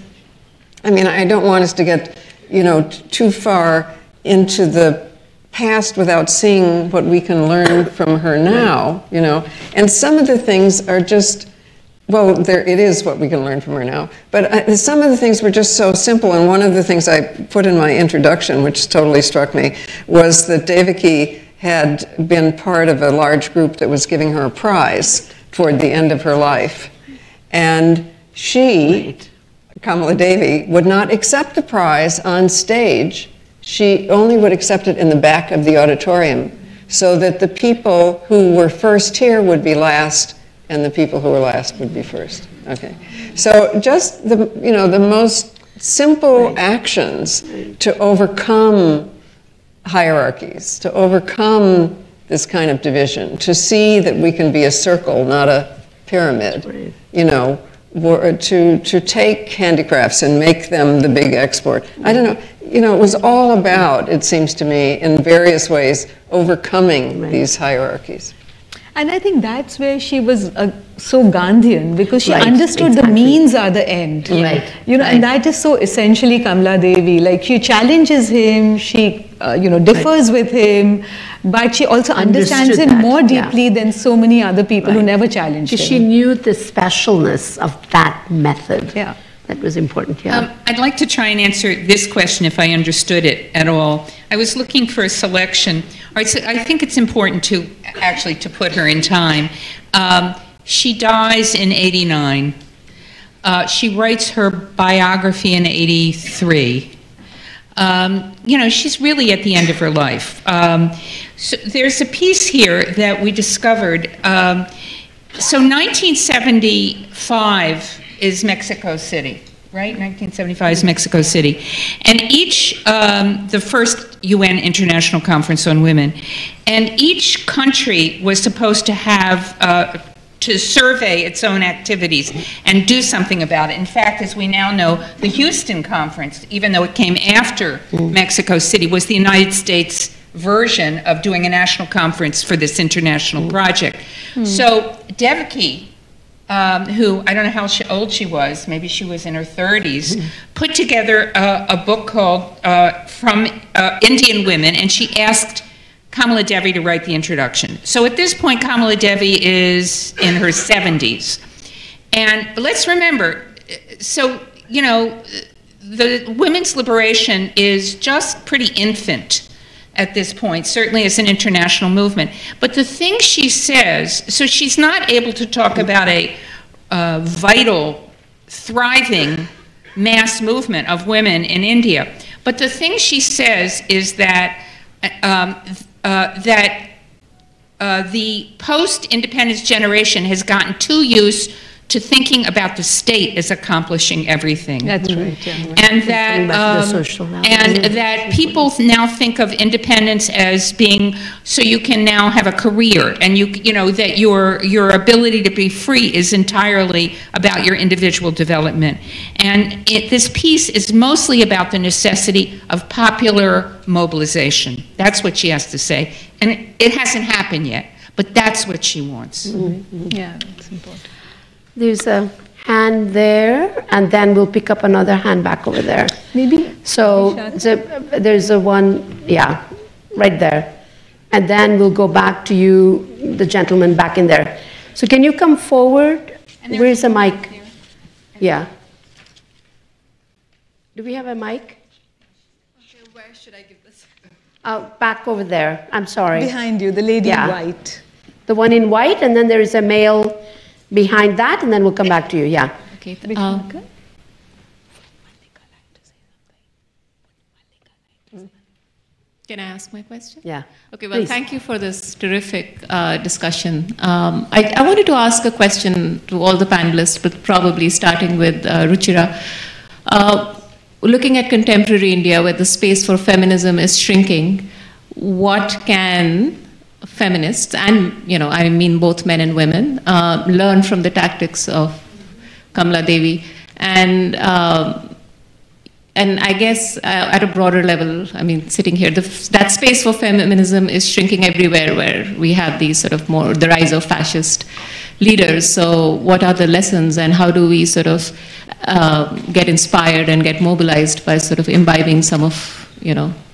I don't want us to get, too far into the past without seeing what we can learn from her now, And some of the things are just, it is what we can learn from her now. But some of the things were just so simple. And one of the things I put in my introduction, which totally struck me, was that Devaki had been part of a large group that was giving her a prize toward the end of her life. And she, Kamaladevi, would not accept the prize on stage. She only would accept it in the back of the auditorium, so that the people who were first here would be last, and the people who were last would be first. Okay, so just the most simple actions to overcome hierarchies, to overcome this kind of division, to see that we can be a circle, not a pyramid, you know, to take handicrafts and make them the big export. I don't know, you know, it was all about, it seems to me, in various ways, overcoming these hierarchies. And I think that's where she was so Gandhian, because she understood the means are the end. You know, and that is so essentially Kamaladevi. Like, she challenges him, she you know, differs with him, but she also understands him more deeply than so many other people who never challenged him. She knew the specialness of that method. That was important, I'd like to try and answer this question if I understood it at all. I was looking for a selection. All right, so I think it's important to actually to put her in time. She dies in 89. She writes her biography in 83. You know, she's really at the end of her life. So there's a piece here that we discovered. So 1975 is Mexico City, right? 1975 is Mexico City. And each, the first UN International Conference on Women, and each country was supposed to have, to survey its own activities and do something about it. In fact, as we now know, the Houston Conference, even though it came after Mexico City, was the United States version of doing a national conference for this international project. So Devaki, who, I don't know how old she was, maybe she was in her 30s, put together a book called From Indian Women, and she asked Kamaladevi to write the introduction. So at this point, Kamaladevi is in her 70s. And let's remember, so, you know, the women's liberation is just pretty infant at this point, certainly as an international movement. But the thing she says, so she's not able to talk about a vital, thriving mass movement of women in India. But the thing she says is that the post-independence generation has gotten too used to thinking about the state as accomplishing everything. That's right. And that people now think of independence as being so you can now have a career, and you know that your ability to be free is entirely about your individual development. And this piece is mostly about the necessity of popular mobilization. That's what she has to say, and it hasn't happened yet, but that's what she wants. Yeah, that's important. There's a hand there, and then we'll pick up another hand back over there. Maybe. So there's a one, right there. And then we'll go back to you, the gentleman back in there. So can you come forward? Where's the mic? Yeah. Do we have a mic? Okay, where should I give this? Back over there. I'm sorry. Behind you, the lady in white. The one in white, and then there is a male behind that, and then we'll come back to you. Yeah. Okay. Can I ask my question? Yeah. Okay, well, Please. Thank you for this terrific discussion. I wanted to ask a question to all the panelists, but probably starting with Ruchira. Looking at contemporary India, where the space for feminism is shrinking, what can feminists, and I mean both men and women, learn from the tactics of Kamaladevi, and I guess at a broader level, I mean, sitting here, that space for feminism is shrinking everywhere, where we have these sort of the rise of fascist leaders. So what are the lessons, and how do we sort of get inspired and get mobilized by sort of imbibing some of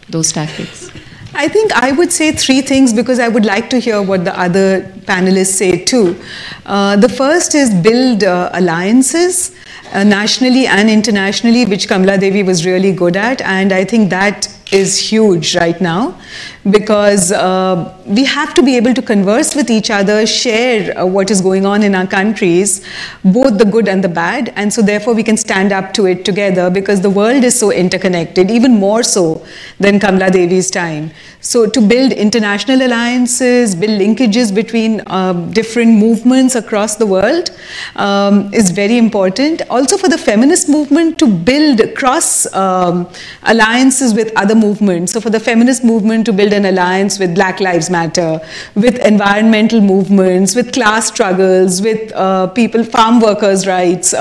those tactics? I think I would say three things, because I would like to hear what the other panelists say too. The first is build alliances nationally and internationally, which Kamaladevi was really good at, and I think that is huge right now. because we have to be able to converse with each other, share what is going on in our countries, both the good and the bad, and so therefore we can stand up to it together, because the world is so interconnected, even more so than Kamaladevi's time. So to build international alliances, build linkages between different movements across the world is very important. Also for the feminist movement to build cross alliances with other movements. So for the feminist movement to build an alliance with Black Lives Matter, with environmental movements, with class struggles, with people, farm workers' rights,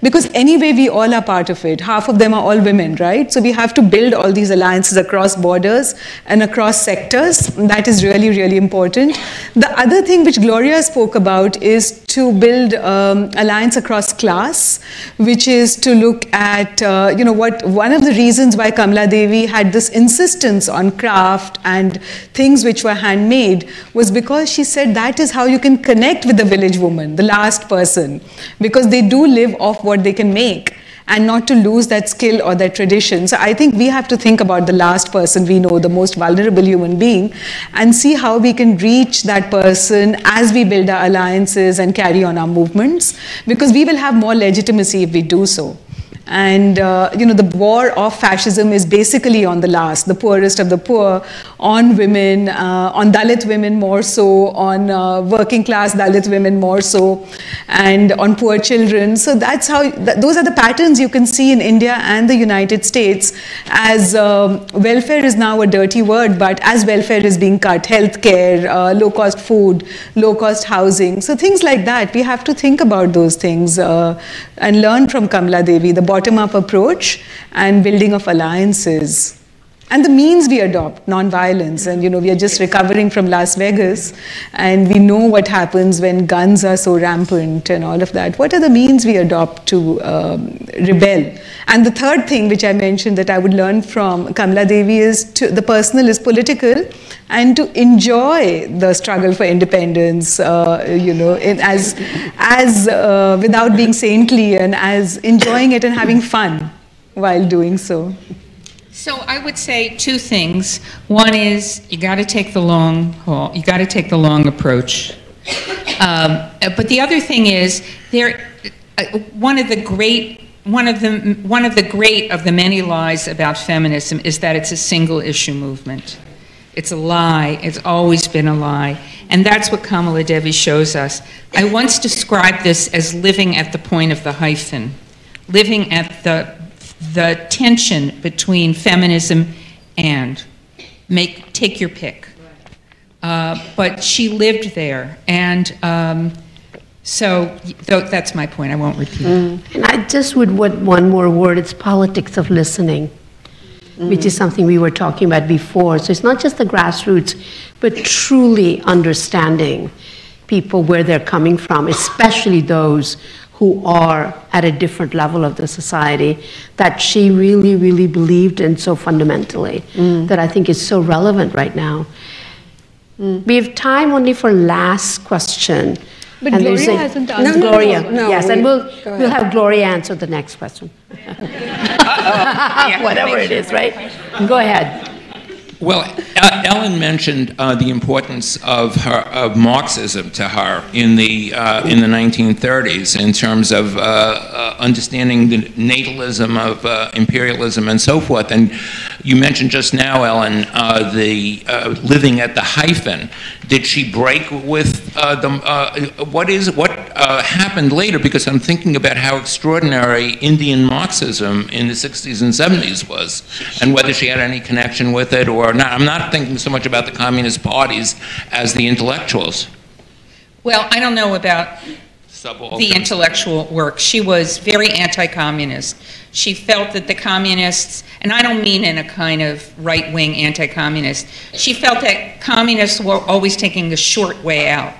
because anyway we all are part of it. Half of them are all women, right? So we have to build all these alliances across borders and across sectors. That is really, really important. The other thing which Gloria spoke about is to build alliance across class, which is to look at, one of the reasons why Kamaladevi had this insistence on craft and things which were handmade was because she said that is how you can connect with the village woman, the last person, because they do live off what they can make, and not to lose that skill or that tradition. So I think we have to think about the last person we know, the most vulnerable human being, and see how we can reach that person as we build our alliances and carry on our movements, because we will have more legitimacy if we do so. And the war of fascism is basically on the last, the poorest of the poor, on women, on Dalit women more so, on working class Dalit women more so, and on poor children. So that's how, those are the patterns you can see in India and the United States, as welfare is now a dirty word, but as welfare is being cut, healthcare, low-cost food, low-cost housing. So things like that, we have to think about those things and learn from Kamaladevi, the bottom-up approach and building of alliances. And the means we adopt, non-violence. And we are just recovering from Las Vegas, and we know what happens when guns are so rampant and all of that. What are the means we adopt to rebel? And the third thing which I mentioned that I would learn from Kamaladevi is the personal is political, and to enjoy the struggle for independence, without being saintly, and as enjoying it and having fun while doing so. So I would say two things. One is you got to take the long haul. You got to take the long approach. But the other thing is one of the great of the many lies about feminism is that it's a single issue movement. It's a lie. It's always been a lie. And that's what Kamaladevi shows us. I once described this as living at the point of the hyphen, living at the tension between feminism and take your pick. But she lived there, and so that's my point. I won't repeat it. And I just would want one more word. It's politics of listening, which is something we were talking about before. So it's not just the grassroots, but truly understanding people where they're coming from, especially those who are at a different level of the society, that she really, really believed in so fundamentally, that I think is so relevant right now. We have time only for last question. But and Gloria hasn't answered. No, Gloria, yes, and we'll have Gloria answer the next question. Whatever it is, right? Go ahead. Well, Ellen mentioned the importance of Marxism to her in the 1930s in terms of understanding the natalism of imperialism and so forth. And you mentioned just now, Ellen, the living at the hyphen. Did she break with what happened later? Because I'm thinking about how extraordinary Indian Marxism in the 60s and 70s was, and whether she had any connection with it or not. I'm not thinking so much about the communist parties as the intellectuals. Well, I don't know about the intellectual work. She was very anti-communist. She felt that the communists, and I don't mean in a kind of right-wing anti-communist, she felt that communists were always taking the short way out,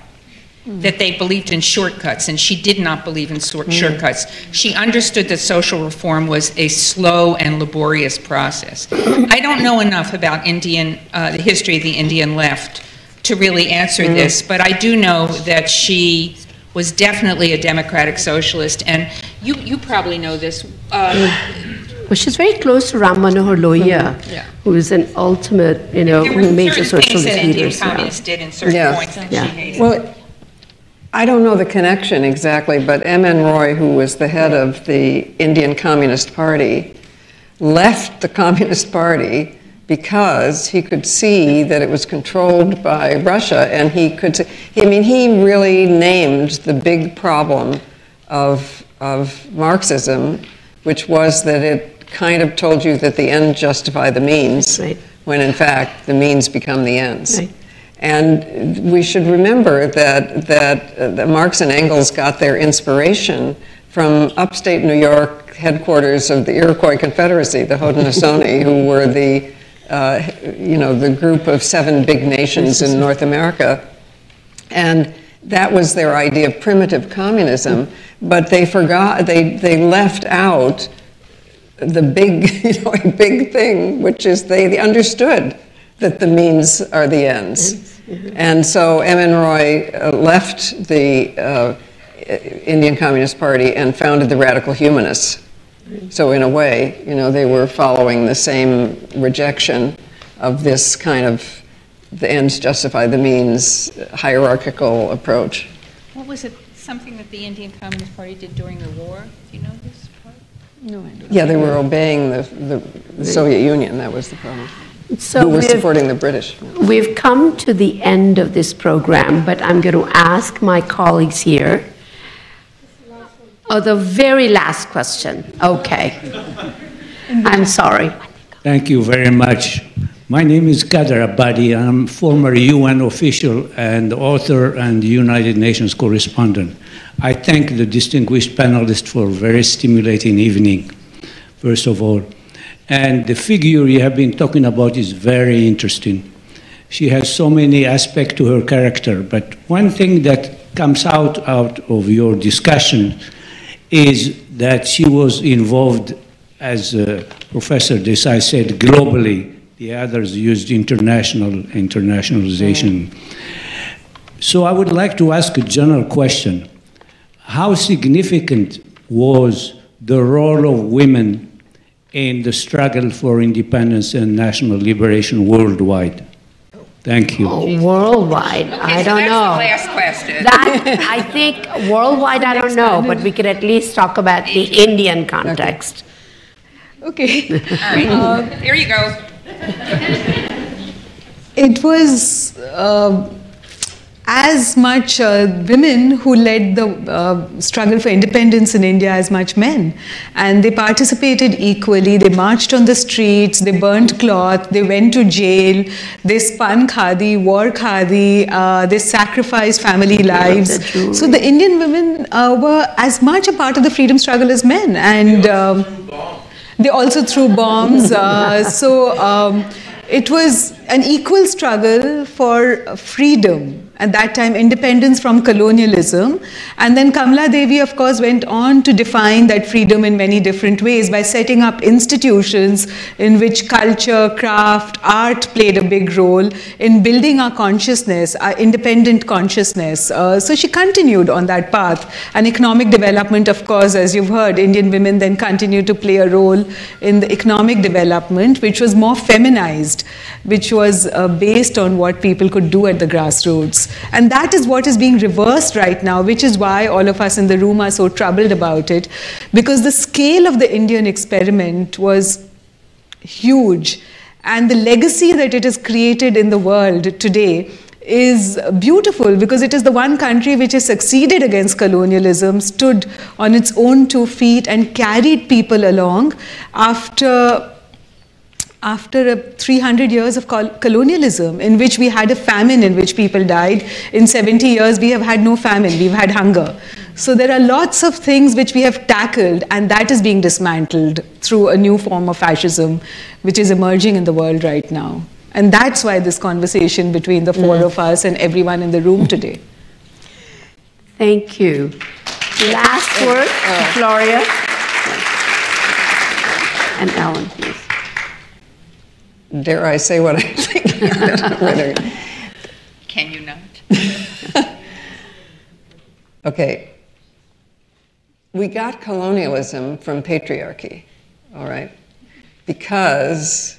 that they believed in shortcuts, and she did not believe in shortcuts. She understood that social reform was a slow and laborious process. I don't know enough about the history of the Indian left to really answer this, but I do know that she was definitely a democratic socialist, and you probably know this. Well, she's very close to Ram Manohar Lohia, who is an ultimate, There were major certain things socialist that Indian leaders. communists did in certain points that she hated. Well, I don't know the connection exactly, but M.N. Roy, who was the head of the Indian Communist Party, left the Communist Party because he could see that it was controlled by Russia, and he really named the big problem of Marxism, which was that it kind of told you that the ends justify the means, when in fact the means become the ends. Right. And we should remember that Marx and Engels got their inspiration from upstate New York headquarters of the Iroquois Confederacy, the Haudenosaunee, who were the group of 7 big nations in North America. And that was their idea of primitive communism, but they left out the big, big thing, which is they understood that the means are the ends. And so M.N. Roy left the Indian Communist Party and founded the Radical Humanists. So in a way, they were following the same rejection of this kind of the ends justify the means hierarchical approach. What was it, something that the Indian Communist Party did during the war? Do you know this part? No, I don't. Yeah, they were obeying the Soviet Union, that was the problem. So who were supporting the British. We've come to the end of this program, but I'm going to ask my colleagues here. Oh, the very last question. Okay. I'm sorry. Thank you very much. My name is Kader Abadi. I'm former UN official and author and United Nations correspondent. I thank the distinguished panelists for a very stimulating evening, first of all. And the figure you have been talking about is very interesting. She has so many aspects to her character, but one thing that comes out of your discussion is that she was involved, as Professor Desai said, globally. The others used internationalization. So I would like to ask a general question. How significant was the role of women in the struggle for independence and national liberation worldwide? Thank you. Oh, worldwide, I don't know. That's the last question. That, I think, worldwide, I don't know, but we could at least talk about the Indian context. Okay. All right, here you go. It was as much women who led the struggle for independence in India as much men. And they participated equally. They marched on the streets, they burnt cloth, they went to jail, they spun khadi, wore khadi, they sacrificed family lives. So the Indian women were as much a part of the freedom struggle as men. And they also threw bombs. It was an equal struggle for freedom. At that time, independence from colonialism. And then Kamaladevi, of course, went on to define that freedom in many different ways by setting up institutions in which culture, craft, art played a big role in building our consciousness, our independent consciousness. So she continued on that path. And economic development, of course, as you've heard, Indian women then continued to play a role in the economic development, which was more feminized, which was based on what people could do at the grassroots. And that is what is being reversed right now, which is why all of us in the room are so troubled about it, because the scale of the Indian experiment was huge. And the legacy that it has created in the world today is beautiful, because it is the one country which has succeeded against colonialism, stood on its own 2 feet and carried people along after 300 years of colonialism, in which we had a famine in which people died. In 70 years, we have had no famine, we've had hunger. So there are lots of things which we have tackled, and that is being dismantled through a new form of fascism, which is emerging in the world right now. And that's why this conversation between the 4 of us and everyone in the room today. Thank you. Last word, Gloria. And Ellen, please. Dare I say what I think? Can you not? Okay. We got colonialism from patriarchy. all right? Because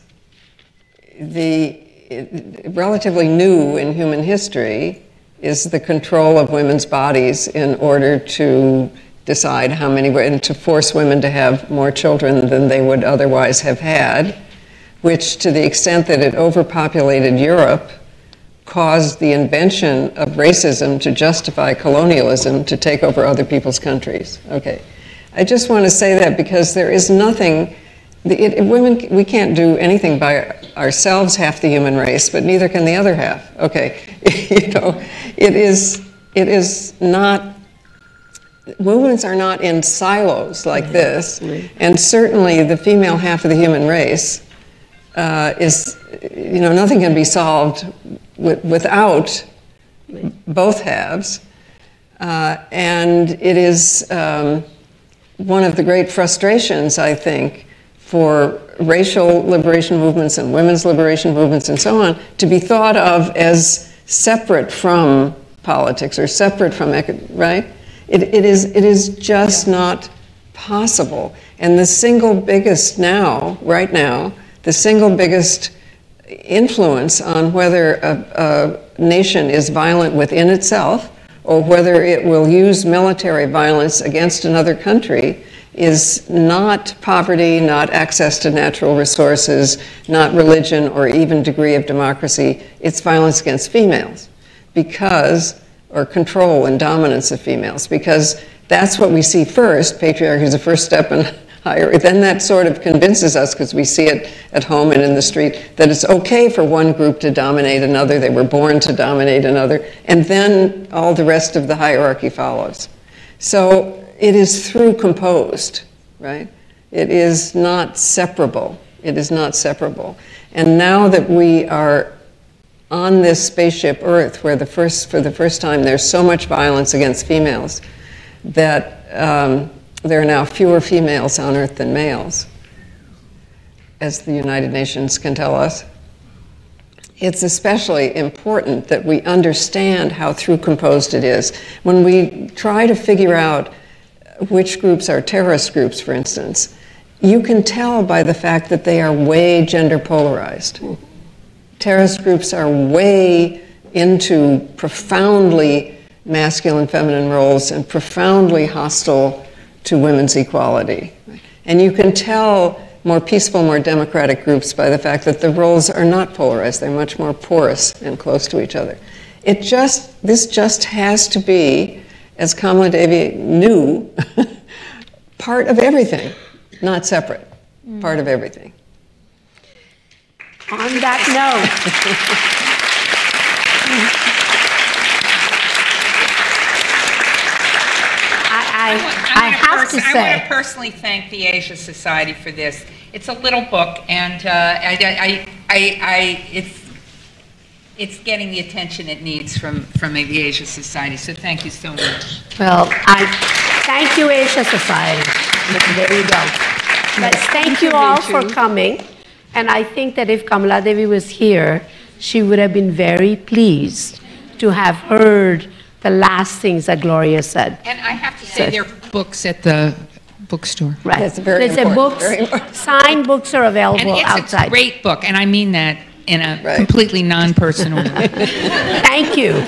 relatively new in human history is the control of women's bodies in order to decide how many, and to force women to have more children than they would otherwise have had, which, to the extent that it overpopulated Europe, caused the invention of racism to justify colonialism to take over other people's countries. Okay, I just want to say that because there is nothing, women, we can't do anything by ourselves, half the human race, but neither can the other half. Okay, you know, it is not, movements are not in silos like this, and certainly the female half of the human race is, you know, nothing can be solved without both halves, and it is one of the great frustrations, I think, for racial liberation movements and women's liberation movements and so on, to be thought of as separate from politics or separate from, right? It is just not possible. And the single biggest right now, the single biggest influence on whether a nation is violent within itself or whether it will use military violence against another country is not poverty, not access to natural resources, not religion or even degree of democracy. It's violence against females or control and dominance of females, because that's what we see first. Patriarchy is the first step in higher. Then that sort of convinces us, because we see it at home and in the street, that it's okay for one group to dominate another. They were born to dominate another. And then all the rest of the hierarchy follows. So it is through composed, right? It is not separable. It is not separable. And now that we are on this spaceship Earth, where for the first time there's so much violence against females that there are now fewer females on Earth than males, as the United Nations can tell us. It's especially important that we understand how through composed it is. When we try to figure out which groups are terrorist groups, for instance, you can tell by the fact that they are way gender polarized. Terrorist groups are way into profoundly masculine, feminine roles and profoundly hostile to women's equality. And you can tell more peaceful, more democratic groups by the fact that the roles are not polarized. They're much more porous and close to each other. This just has to be, as Kamaladevi knew, part of everything, not separate, part of everything. On that note, I have to say, I want to personally thank the Asia Society for this. It's a little book, and it's getting the attention it needs from the Asia Society. So thank you so much. Well, thank you, Asia Society. There you go. But thank you all for coming. And I think that if Kamaladevi was here, she would have been very pleased to have heard the last things that Gloria said. And I have to say, there are books at the bookstore. Right. That's very important. Signed books are available outside. And it's a great book, and I mean that in a completely non-personal way. Thank you.